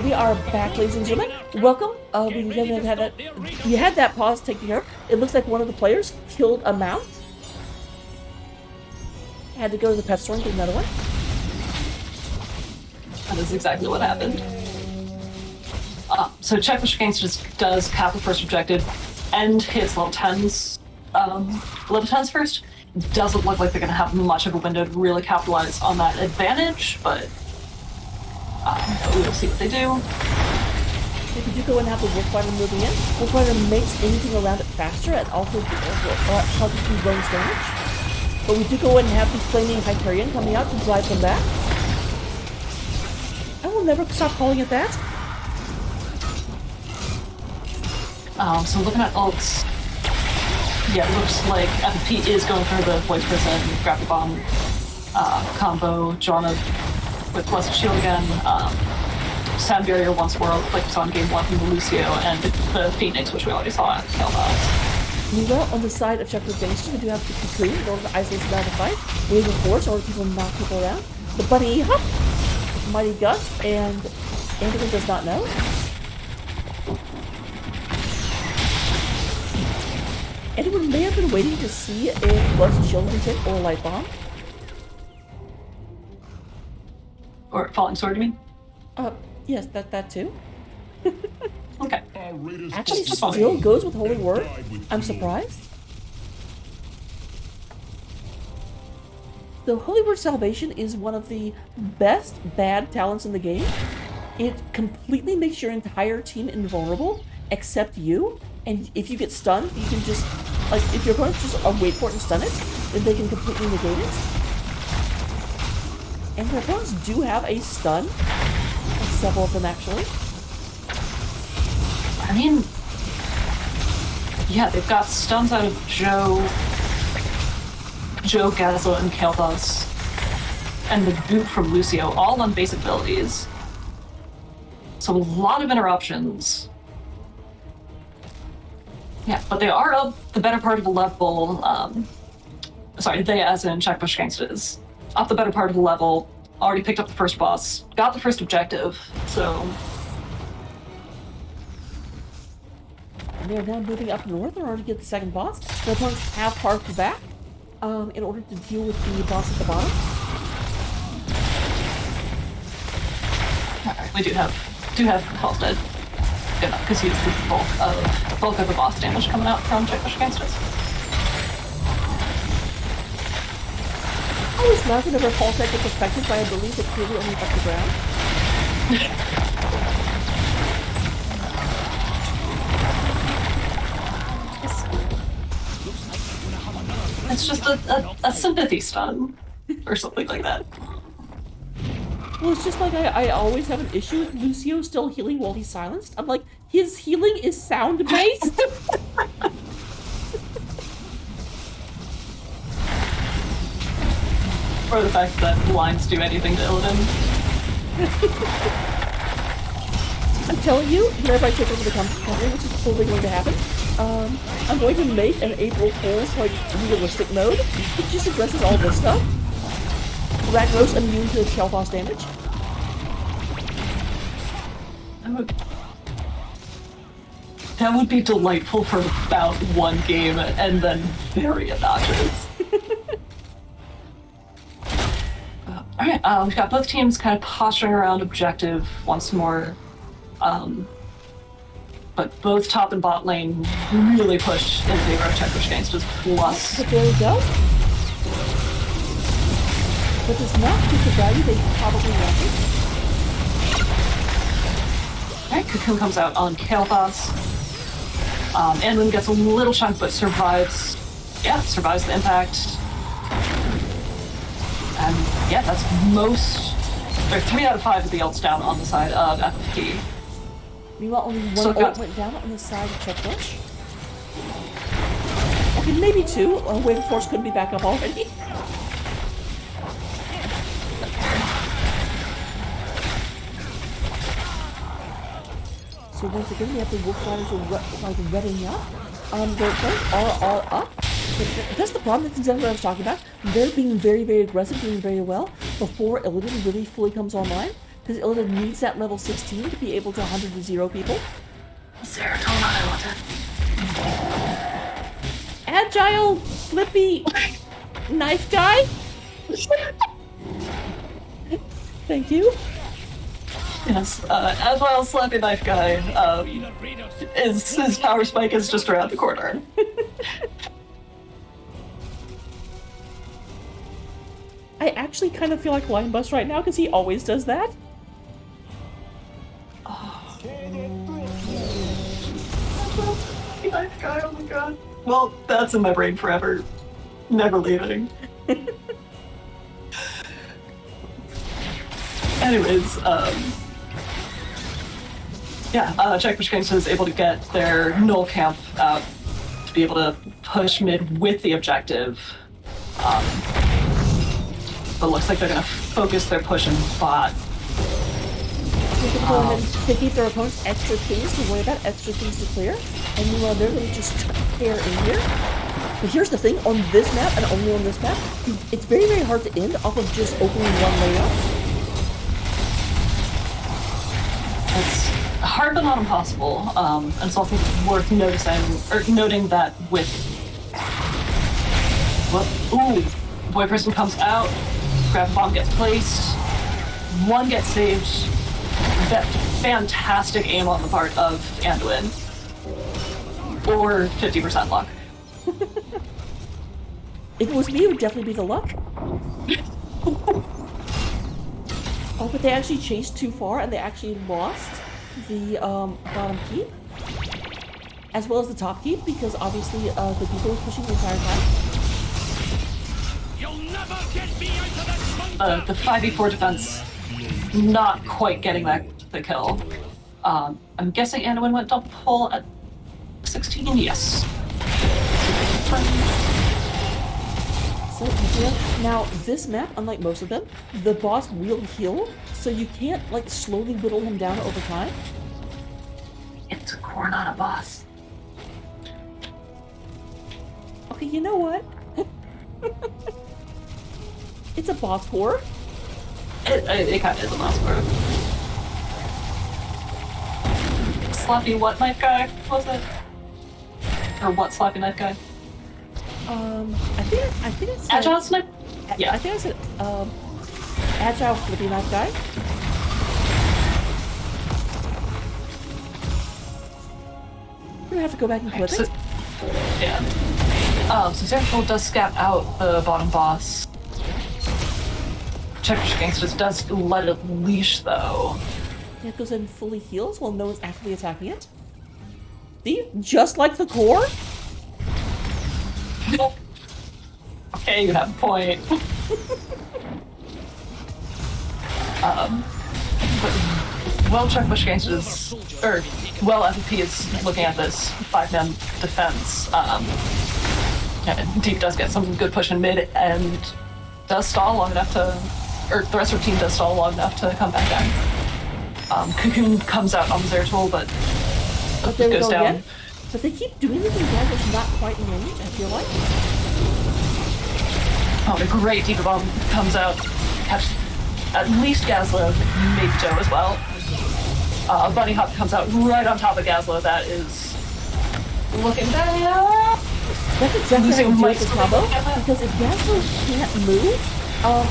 we are back, ladies and gentlemen. Welcome. We had that pause taken care of. It looks like one of the players killed a mount. Had to go to the pet store and get another one. That is exactly what happened. So Checklish Gangstas does cap the first objective and hits level 10s. Level 10s first. Doesn't look like they're going to have much of a window to really capitalize on that advantage, but we'll see what they do. If you do go and have the Wolfrider moving in, Wolfrider makes anything around it faster and also helps you bonus damage. But we do go in and have the Flaming Hyperion coming out to drive them back. I will never stop calling it that. So looking at ults, yeah, it looks like FP is going for the Void Prison, Graphic Bomb combo, Joanna with Blessed Shield again, Sound Barrier once more, like we saw in Game 1 from the Lucio, and the Phoenix, which we already saw at Kael'thas. Meanwhile, on the side of Checkpoint Gangsters, we do have the Cocoon in order to isolate them out of the fight, Wave of Force in order to knock people around, the Bunny Hop, Mighty Gust, and Anderson does not know. Anyone may have been waiting to see if Blessed Shield can hit or Light Bomb. Or Falling Sword, you mean? Yes, that too. Okay. Actually, still goes with Holy Word. I'm surprised. The Holy Word Salvation is one of the best bad talents in the game. It completely makes your entire team invulnerable, except you. And if you get stunned, you can just, like, if your opponents just wait for it and stun it, then they can completely negate it. And their opponents do have a stun. Like several of them, actually. I mean, yeah, they've got stuns out of Joe, Gazza, and Kael'thas, and the boot from Lucio, all on base abilities. So a lot of interruptions. Yeah, but they are up the better part of the level. Sorry, they as in Checkbush Gangstas. Up the better part of the level, already picked up the first boss, got the first objective, so... And they're now moving up north in order to get the second boss. Their opponents have parked back in order to deal with the boss at the bottom. Alright, we do have False Dead. Good enough, because he's the bulk of the boss damage coming out from Checkbush Gangstas. I always laugh whenever False Dead gets affected by a ability that clearly only affects the ground. It's just a sympathy stun, or something like that. Well, it's just like I always have an issue with Lucio still healing while he's silenced. I'm like, his healing is sound-based? Or the fact that blinds do anything to Illidan. I'm telling you, whenever I take over the company, which is totally going to happen, I'm going to make an April Fool's, like, realistic mode. It just addresses all this stuff. Ragnos immune to Kael'thas damage. That would be delightful for about one game, and then very obnoxious. Alright, we've got both teams kind of posturing around objective once more. But both top and bot lane really push in favor of Checkbush Gangstas plus. But there we go. But does not get the value they probably wanted. Alright, Cocoon comes out on Kael'thas. Anlin gets a little chunk, but survives. Yeah, survives the impact. And yeah, that's most. Or 3 out of 5 of the ults down on the side of FFP. Meanwhile, only one ult went down on the side of Checkbush. Okay, maybe 2. Wave of Force couldn't be back up already. So once again, we have the Wolf Riders readying up. Their opponents are all up. But that's the problem. That's exactly what I was talking about. They're being very, very aggressive, doing very well before Illidan really fully comes online. because Illidan needs that level 16 to be able to 100 to 0 people. Serotonin, I want it. Agile, flippy, knife guy? Thank you. Yes, as well, Slappy Knife Guy, his power spike is just around the corner. I actually kind of feel like Line Bus right now because he always does that. Knife Guy, oh my god. Well, that's in my brain forever. Never leaving. Anyways, Checkpush Gangstas is able to get their null camp out to be able to push mid with the objective. But looks like they're gonna focus their push in bot. They can go ahead and keep their opponents extra things to worry about, extra things to clear. And meanwhile, they're going to just tear in here. But here's the thing, on this map, and only on this map, it's very, very hard to end off of just opening one layout. It's hard but not impossible. And it's also worth noting that with boy person comes out, grab bomb gets placed, one gets saved. That fantastic aim on the part of Anduin. Or 50% luck. If it was me, it would definitely be the luck. Oh, but they actually chased too far and they actually lost the bottom keep. As well as the top keep, because obviously the people was pushing the entire time. You'll never get me out of that The 5v4 defense, not quite getting the kill. I'm guessing Anduin went double pull at 16? Yes. So, yeah, now this map, unlike most of them, the boss will heal, so you can't like slowly whittle him down over time. It's a core, not a boss. Okay, you know what? It's a boss core. It kind of is a boss core. Slappy what knife guy was it? Or what slappy knife guy? I think it's Agile snipe? Yeah. I think I said agile flippy knife guy. We're gonna have to go back and clip it. Yeah. So Zerful does scout out the bottom boss. Checkpush Gangstas does let it leash though. Yeah, it goes in and fully heals while no one's actively attacking it. See? Just like the core? Okay, you have a point. But Checkpush Gangstas, or FFP is looking at this 5-man defense. Deep does get some good push in mid and does stall long enough to, or the rest of the team does stall long enough to come back down. Cocoon comes out on the Zeratul, but There we goes go down. again. But they keep doing it again that's not quite in range, I feel like. Oh, a great Deep Bomb comes out, catches at least Gazla, maybe Joe as well. Bunny Hop comes out right on top of Gazla. That is looking bad. That's exactly how you do with the combo, Might because if Yasuo can't move,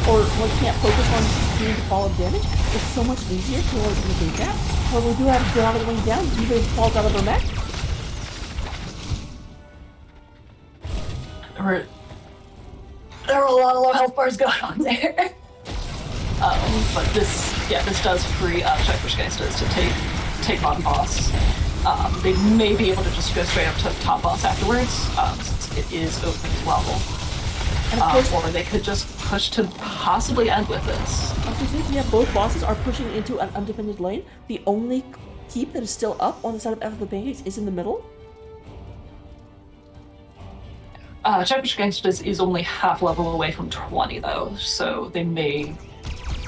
or like can't focus on doing the fall of damage, it's so much easier to like negate that. However, we do have to get out of the lane down, even falls out of her mech. There were a lot of low health bars going on there. But this does free Checkpush Gangstas to take on boss. They may be able to just go straight up to top boss afterwards, since it is open as well. And of course, Or they could just push to possibly end with this. yeah, both bosses are pushing into an undefended lane. The only keep that is still up on the side of the Pancakes is in the middle. Checkpush Gangstas is only half level away from 20 though, so they may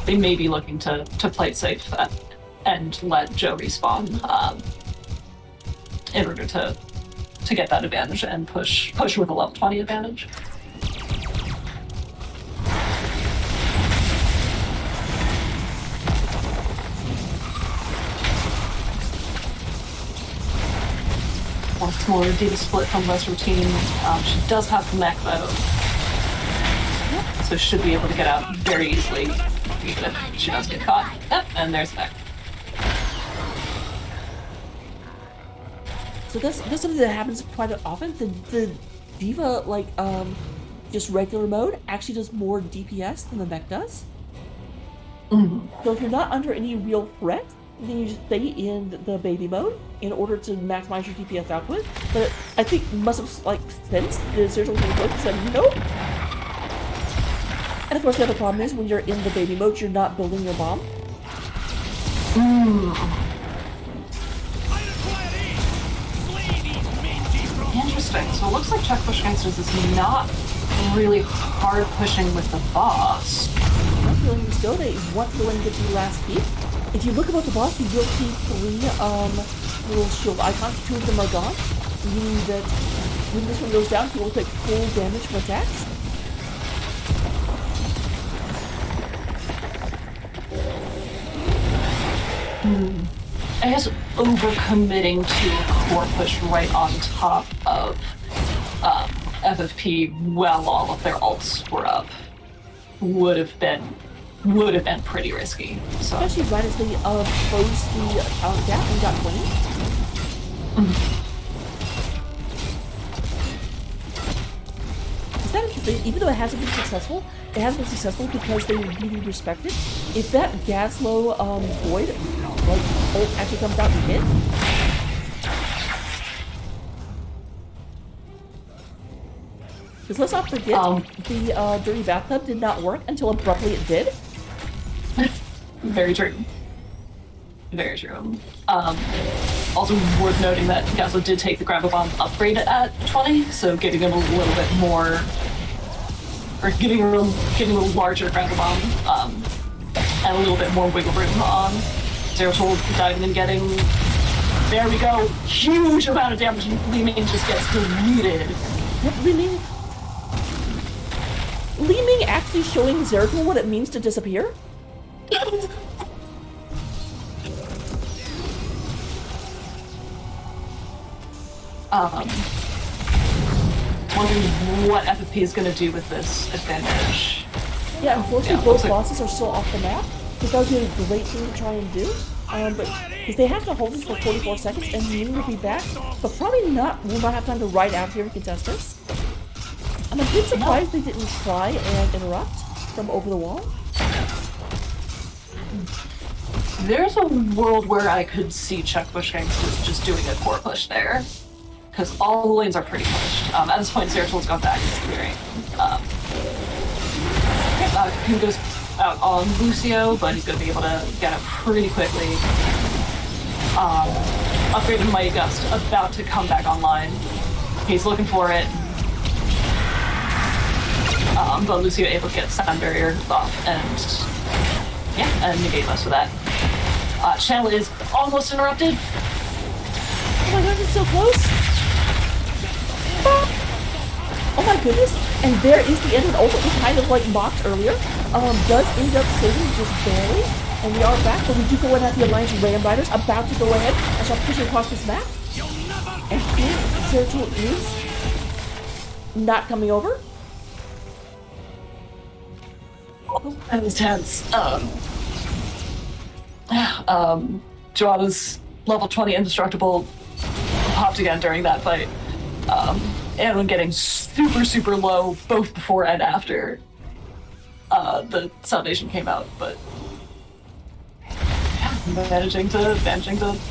be looking to play it safe and let Joe respawn in order to get that advantage and push with a level 20 advantage. once more data split from less routine. She does have the mech though. So should be able to get out very easily, even if she does get caught. Yep, and there's the mech. So that's something that happens quite often. The Diva, like, just regular mode, actually does more DPS than the mech does. So if you're not under any real threat, then you just stay in the baby mode in order to maximize your DPS output. But I think must have, like, sensed the Zeratul and said, nope. And of course the other problem is when you're in the baby mode, you're not building your bomb. Interesting. So it looks like Check Push Gangstas is not really hard pushing with the boss. I'm feeling you still, they want to go in and get the last peak. If you look above the boss, you will see 3 little shield icons. 2 of them are gone, meaning that when this one goes down, he will take full damage from attacks. I guess overcommitting to a core push right on top of FFP while all of their ults were up would have been pretty risky. So. Especially right as they closed the talent gap and got 20. Is that interesting? Even though it hasn't been successful, it hasn't been successful because they really respect it. If that Gaslow Void like ult actually comes out and hit, because let's not forget the Dirty Bathtub did not work until abruptly it did. Very true. Very true. Also worth noting that Gaslow did take the Grab-A-Bomb upgrade at 20, so giving him a little bit more, or getting a larger Grab-A-Bomb, and a little bit more wiggle room on Zeratul diving and getting, there we go, huge amount of damage, and Li Ming just gets deleted. Yep, Li Ming actually showing Zeratul what it means to disappear? Wondering what FFP is going to do with this advantage. Yeah, unfortunately both bosses are still off the map, because that would be a great thing to try and do. But because they have to hold this for 44 seconds, and Ming will be back, but probably not. Will not have time to ride out here to contest this. I'm a bit surprised they didn't try and interrupt from over the wall. There's a world where I could see Check Push Gangstas just doing a core push there, because all the lanes are pretty pushed. At this point, Zeratul's gone back into clearing. He goes out on Lucio, but he's going to be able to get it pretty quickly. Upgraded Mighty Gust about to come back online. He's looking for it. But Lucio able to get Sound Barrier off and negate most of that. Channel is almost interrupted. Oh my god, it's so close! Oh my goodness! And there is the end of the ult that we kind of like mocked earlier. Does end up saving just barely. And we are back, but we do go in at the Alliance Ram Riders, about to go ahead and start pushing across this map. And here, Zeratul is not coming over. That was tense. Joanna's level 20 indestructible popped again during that fight. And when getting super, super low both before and after the Salvation came out, but yeah, managing to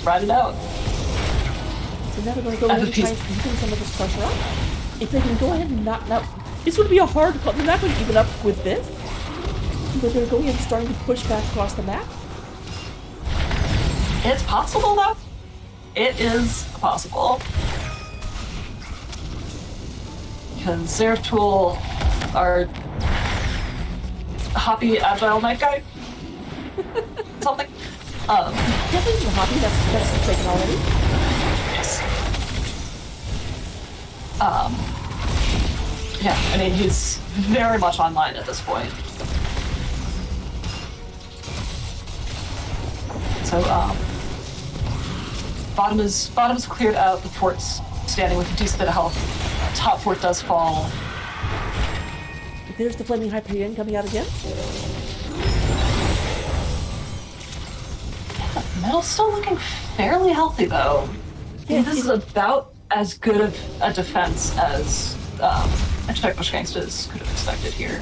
ride it out. So now they're going to go ahead and try and even some of this pressure up. If they can go ahead and not, it's going to be a hard call. They're not going to even up with this. But they're going and starting to push back across the map. It's possible, though. It is possible. Because Zeratul, our hoppy, agile knife guy, something. Definitely the hoppy, that's taken already. Yes. Yeah, I mean, he's very much online at this point. So, bottom is cleared out. The fort's standing with a decent bit of health. Top fort does fall. There's the Flaming Hyperion coming out again. Metal's still looking fairly healthy, though. Yeah, This is about as good of a defense as Gangstas could have expected here.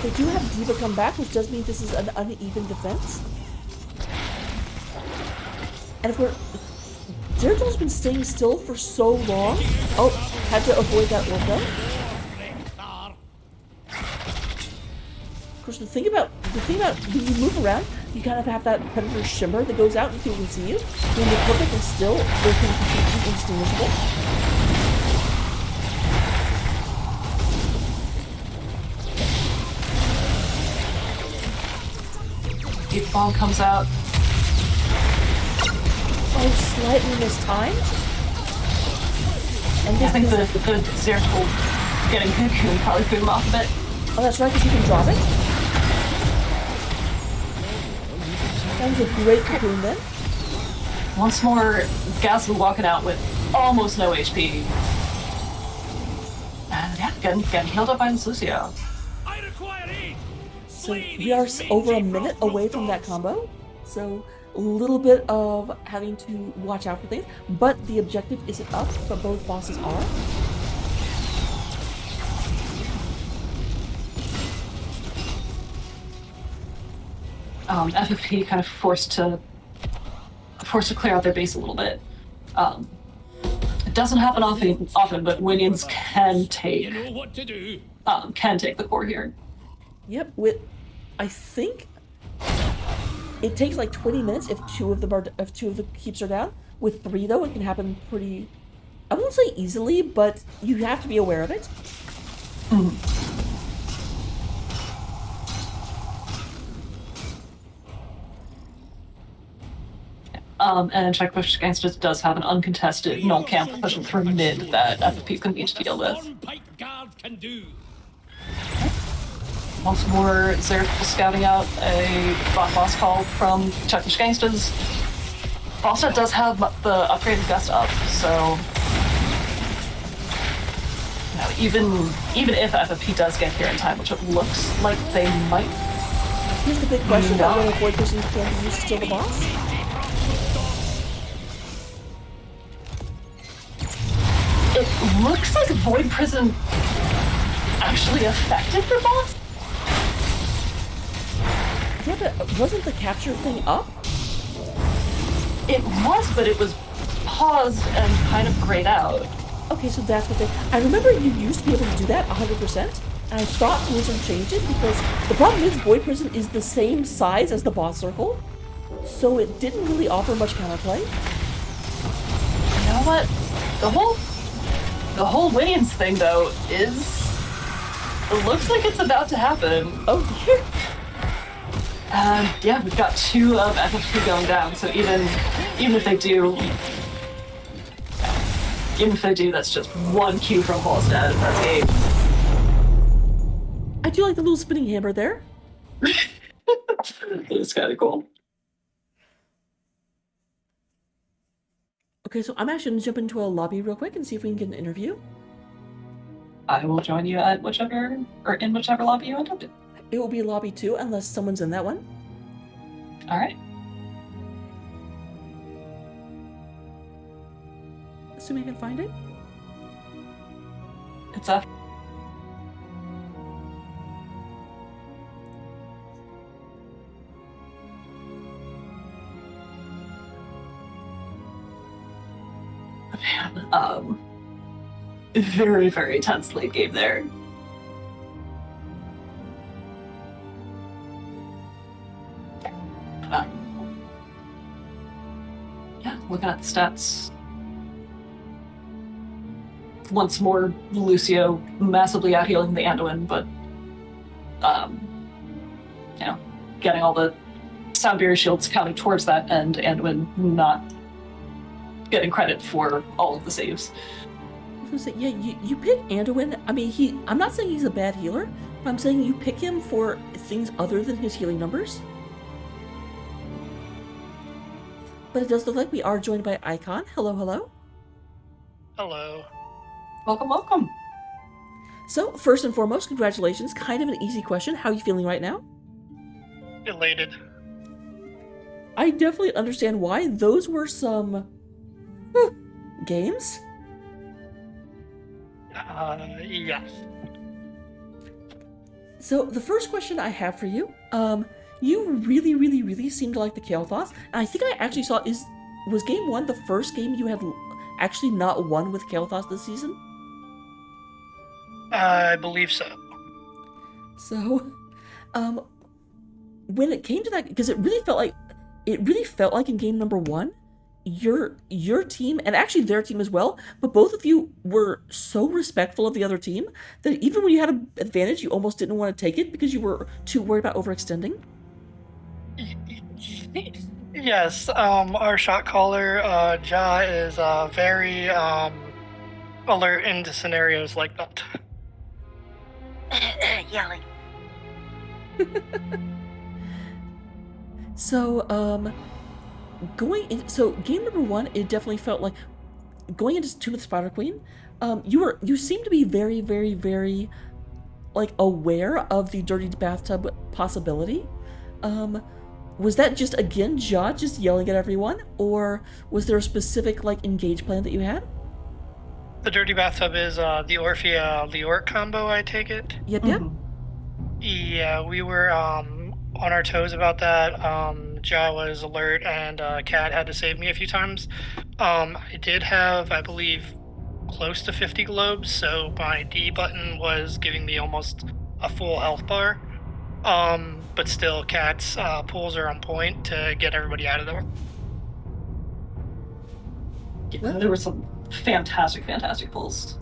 They do have Diva come back, which does mean this is an uneven defense. And if we're... Zeratul been staying still for so long. Oh, had to avoid that Orca. Of course, the thing about when you move around, you kind of have that Predator shimmer that goes out and people can see you. When you're perfectly still, they're completely indistinguishable. Deep bomb comes out. Oh, slightly mistimed. And I think the Zeratul getting Cuckoo probably threw him off a bit. Oh, that's right, because you can drop it. That was a great cocoon then. Once more, Gasly walking out with almost no HP. And yeah, getting healed up by this Lucio. I require aid. So we are over a minute away from that combo. So a little bit of having to watch out for things. But the objective isn't up, but both bosses are. FFP kind of forced to clear out their base a little bit. It doesn't happen often, but Winions can take You know what to do. the core here. Yep, I think it takes like 20 minutes if two of the keeps are down. With 3 though, it can happen pretty, I won't say easily, but you have to be aware of it. And Gangstas does have an uncontested null camp pushing through mid that FFP is going to need to deal with. Pipe guard can do. Once more, Zeratul scouting out a boss call from Gangstas. Bosset does have the upgraded gust up, so even if FFP does get here in time, which it looks like they might. Here's the big question about whether Void Prison can be used to kill the boss. It looks like Void Prison actually affected the boss. Yeah, but wasn't the capture thing up? It was, but it was paused and kind of grayed out. Okay, so that's what I remember you used to be able to do that 100%, and I thought Blizzard changed it because the problem is Void Prison is the same size as the boss circle, so it didn't really offer much counterplay. You know what? The whole Winions thing, though, it looks like it's about to happen. Oh dear. Yeah, we've got 2 of FFP going down, so even if they do, that's just 1 Q from Halstead. That's 8. I do like the little spinning hammer there. It's kind of cool. Okay, so I'm actually gonna jump into a lobby real quick and see if we can get an interview. I will join you at in whichever lobby you end up in. It will be lobby 2 unless someone's in that one. All right. Assuming I can find it. It's up. Man, very, very tense late game there. Yeah, looking at the stats. Once more, Lucio massively out-healing the Anduin, but, getting all the sound barrier shields counting towards that, and Anduin not getting credit for all of the saves. I was gonna say, yeah, you pick Anduin. I mean, I'm not saying he's a bad healer, but I'm saying you pick him for things other than his healing numbers. But it does look like we are joined by Icon. Hello, hello. Hello. Welcome, welcome. So, first and foremost, congratulations. Kind of an easy question. How are you feeling right now? Elated. I definitely understand why. Those were some games. Yes. So the first question I have for you, you really, really, really seem to like the Kael'thas, and I think I actually saw was game 1 the first game you had actually not won with Kael'thas this season? I believe so. So, when it came to that, because it really felt like in game number 1, your team, and actually their team as well, but both of you were so respectful of the other team that even when you had an advantage, you almost didn't want to take it because you were too worried about overextending. Yes, our shot caller, Ja, is very alert into scenarios like that. Yelling. So, so game number 1, it definitely felt like going into Tomb of the Spider Queen. You seem to be very, very, very like aware of the dirty bathtub possibility. Was that just again Ja just yelling at everyone, or was there a specific like engage plan that you had? The dirty bathtub is the Orphea Leoric combo, I take it. Yep. Yeah, we were on our toes about that. Ja was alert, and Kat had to save me a few times. I did have, I believe, close to 50 globes, so my D button was giving me almost a full health bar. But still, Kat's pulls are on point to get everybody out of there. Yeah, there were some fantastic pulls.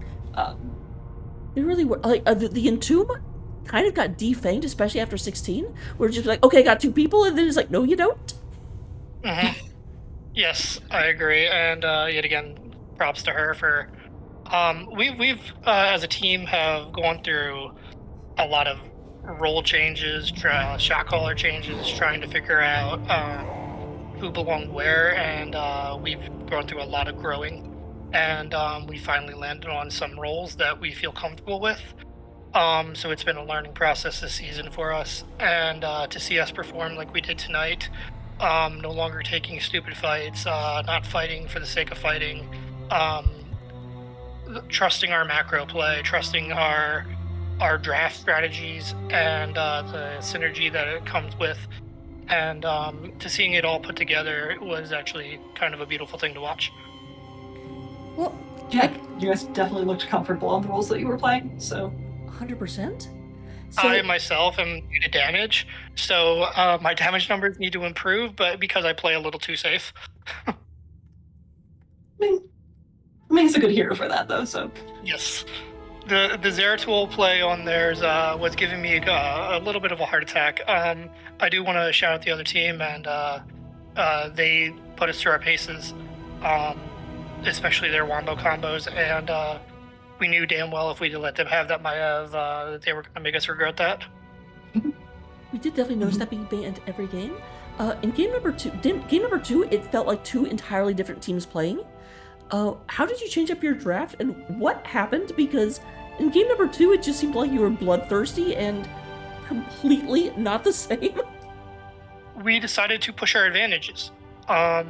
It really were. Like the Entomb kind of got defanged, especially after 16. We're just like, okay, got 2 people, and then it's like, no, you don't. Mm-hmm. Yes, I agree, and yet again, props to her for. We've as a team have gone through a lot of role changes, shot caller changes, trying to figure out who belonged where, and we've gone through a lot of growing, and we finally landed on some roles that we feel comfortable with. So it's been a learning process this season for us, and to see us perform like we did tonight, no longer taking stupid fights, not fighting for the sake of fighting, trusting our macro play, trusting our draft strategies, and the synergy that it comes with, and to seeing it all put together, it was actually kind of a beautiful thing to watch. Well, yeah, you guys definitely looked comfortable on the roles that you were playing, so 100%. So, I myself am due to damage, so my damage numbers need to improve, but because I play a little too safe. I mean, he's a good hero for that, though, so. Yes. The Zeratul play on theirs was giving me a little bit of a heart attack. I do want to shout out the other team, and they put us through our paces, especially their wombo combos, and we knew damn well if we let them have that Maiev, they were going to make us regret that. We did definitely notice that being banned every game. In game number two, it felt like 2 entirely different teams playing. How did you change up your draft, and what happened? Because in game number 2, it just seemed like you were bloodthirsty and completely not the same. We decided to push our advantages,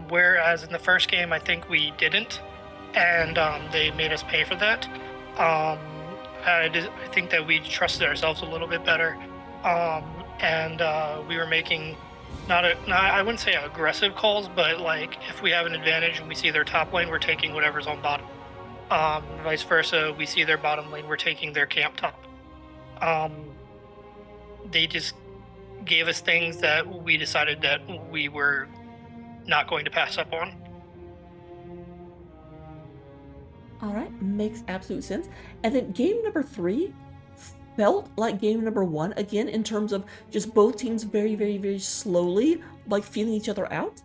whereas in the first game, I think we didn't, and they made us pay for that. I think that we trusted ourselves a little bit better, and we were making I wouldn't say aggressive calls, but like if we have an advantage and we see their top lane, we're taking whatever's on bottom. Vice versa, we see their bottom lane, we're taking their camp top. They just gave us things that we decided that we were not going to pass up on. All right, makes absolute sense. And then game number 3 felt like game number 1 again in terms of just both teams very, very, very slowly like feeling each other out.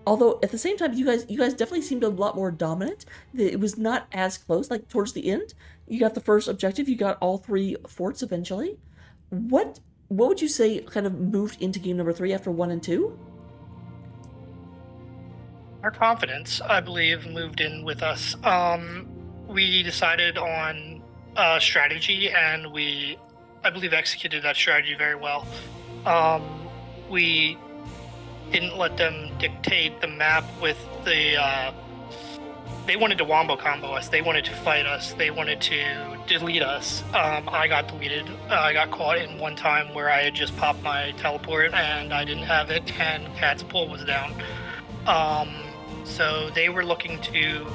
Although at the same time, you guys definitely seemed a lot more dominant. It was not as close. Like towards the end, you got the first objective. You got all 3 forts eventually. What would you say kind of moved into game number 3 after 1 and 2? our confidence, I believe, moved in with us. We decided on strategy, and I believe, executed that strategy very well. We didn't let them dictate the map with the. They wanted to wombo combo us. They wanted to fight us. They wanted to delete us. I got deleted. I got caught in one time where I had just popped my teleport and I didn't have it, and Cat's pull was down. So they were looking to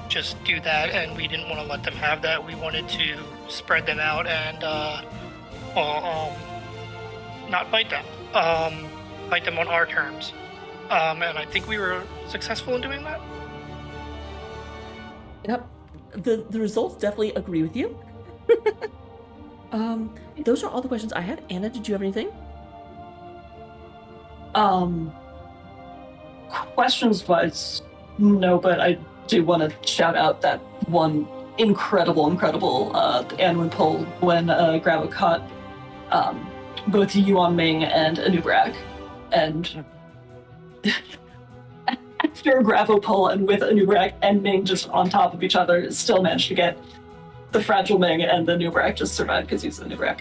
just do that, and we didn't want to let them have that. We wanted to spread them out and not fight them. Fight them on our terms. And I think we were successful in doing that. Yep. The results definitely agree with you. Those are all the questions I had. Anna, did you have anything? Questions wise, no, but I do want to shout out that one incredible Anwin pull when Gravo caught both Yuan Ming and Anubrak, and after a Gravo pull and with Anubrak and Ming just on top of each other, still managed to get the fragile Ming, and the Anubrak just survived because he's Anubrak.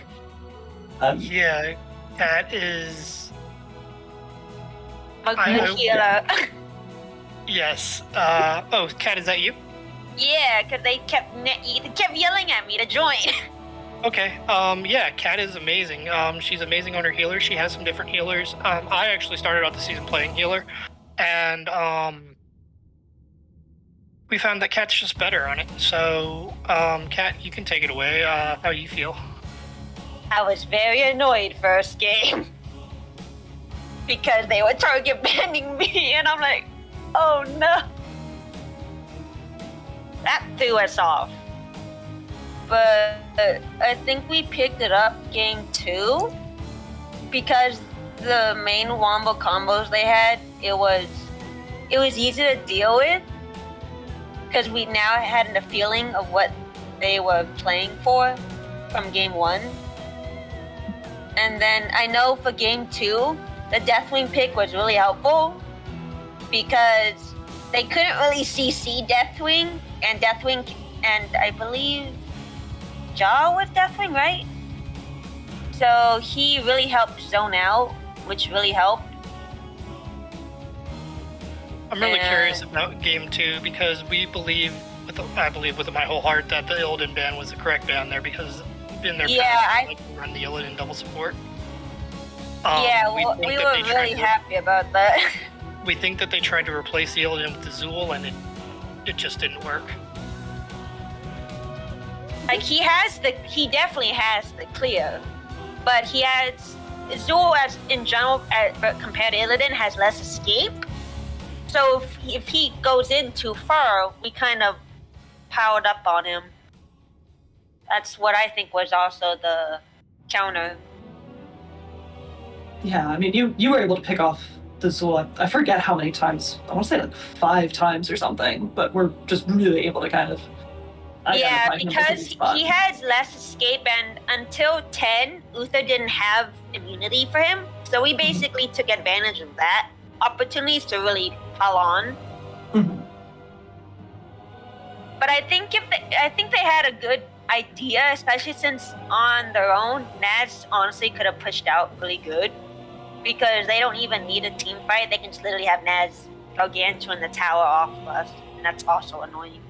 Yeah, that is. Yes. Oh, Kat, is that you? Yeah, because they kept yelling at me to join. Okay. Yeah, Kat is amazing. She's amazing on her healer. She has some different healers. I actually started out the season playing healer, and we found that Kat's just better on it. So, Kat, you can take it away. How do you feel? I was very annoyed first game because they were target banning me, and I'm like, oh no. That threw us off. But I think we picked it up game 2 because the main wombo combos they had, it was easy to deal with because we now had the feeling of what they were playing for from game 1. And then I know for game 2, the Deathwing pick was really helpful because they couldn't really CC Deathwing, and I believe Jaw was Deathwing, right? So he really helped zone out, which really helped. I'm really curious about game 2 because I believe with my whole heart that the Illidan ban was the correct ban there because in their past, like run the Illidan double support. We were really happy about that. We think that they tried to replace the Illidan with the Zool, and it just didn't work. Like he definitely has the clear, but he has Zool as in general compared to Illidan has less escape. So if he goes in too far, we kind of powered up on him. That's what I think was also the counter. Yeah, I mean, you were able to pick off the Zool, I forget how many times, I want to say like 5 times or something, but we're just really able to kind of yeah, because he has less escape, and until 10, Uther didn't have immunity for him, so we basically took advantage of that. Opportunities to really pile on. Mm-hmm. But I think they had a good idea, especially since on their own, Naz honestly could have pushed out really good. Because they don't even need a team fight, they can just literally have Naz Gargantua in the tower off of us, and that's also annoying.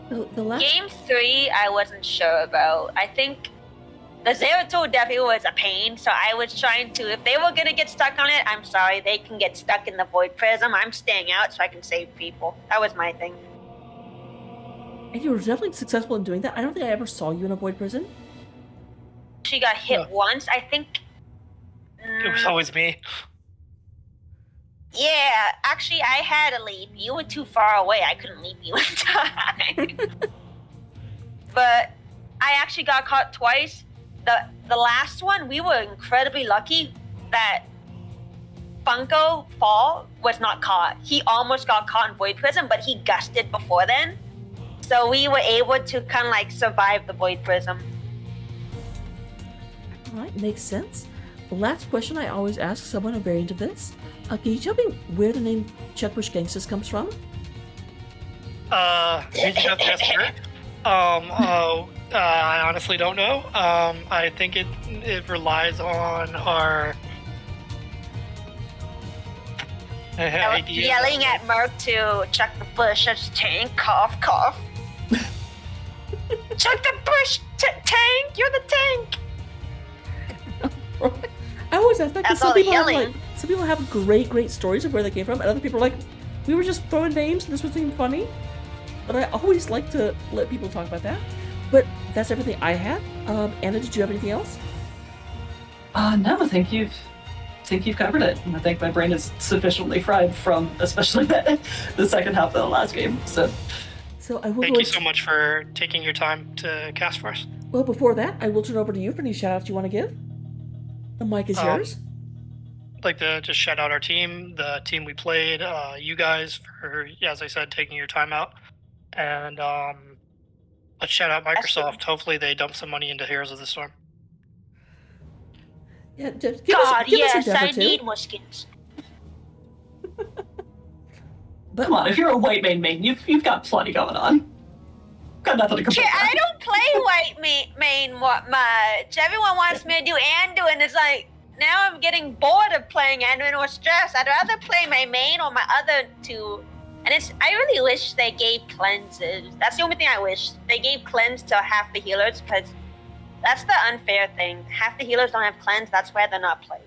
The last... Game 3, I wasn't sure about. I think the Zeratul definitely was a pain, so I was trying to, if they were going to get stuck on it, I'm sorry, they can get stuck in the Void Prism. I'm staying out so I can save people. That was my thing. And you were definitely successful in doing that. I don't think I ever saw you in a Void Prison. She got hit once, I think. It was always me. Yeah, actually, I had to leave. You were too far away. I couldn't leave you in time. But I actually got caught twice. The last one, we were incredibly lucky that Funko Fall was not caught. He almost got caught in Void Prism, but he gusted before then. So we were able to kind of like survive the Void Prism. All right, makes sense. last question I always ask someone a variant of this. Can you tell me where the name Chuckbush Gangstas comes from? I honestly don't know. I think it relies on our idea. Yelling at Merc to chuck the bush as tank, cough, cough. Chuck the bush, tank, you're the tank. I always ask that because That's all the yelling. some people have great stories of where they came from, and other people are like, we were just throwing names and this was seemed funny. But I always like to let people talk about that. But that's everything I had. Anna, did you have anything else? No, I think you've covered it. And I think my brain is sufficiently fried from especially the second half of the last game. So I will Thank you so much for taking your time to cast for us. Well, before that, I will turn over to you for any shout-outs you want to give. The mic is yours. I'd like to just shout out our team, the team we played, you guys for, as I said, taking your time out. And let's shout out Microsoft. Hopefully they dump some money into Heroes of the Storm. Yeah, just God, us a yes, dab or I two. need more skins. But come on, if you're a white main, you've got plenty going on. Got nothing to complain I about. don't play white main much. Everyone wants me to do Anduin. It's like, now I'm getting bored of playing Anduin or Stress. I'd rather play my main or my other two. And I really wish they gave cleanses. That's the only thing I wish. They gave cleanse to half the healers, because that's the unfair thing. Half the healers don't have cleanse, that's why they're not playing.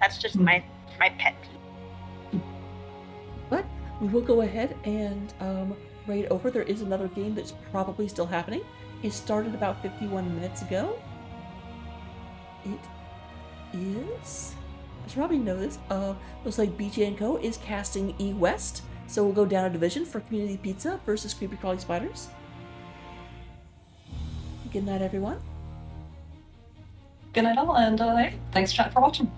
That's just my pet peeve. But we will go ahead and raid over. There is another game that's probably still happening. It started about 51 minutes ago. It is... I should probably know this. Looks like BJ & Co. is casting E-West. So we'll go down a division for Community Pizza versus Creepy Crawly Spiders. Good night, everyone. Good night all, and thanks chat for watching.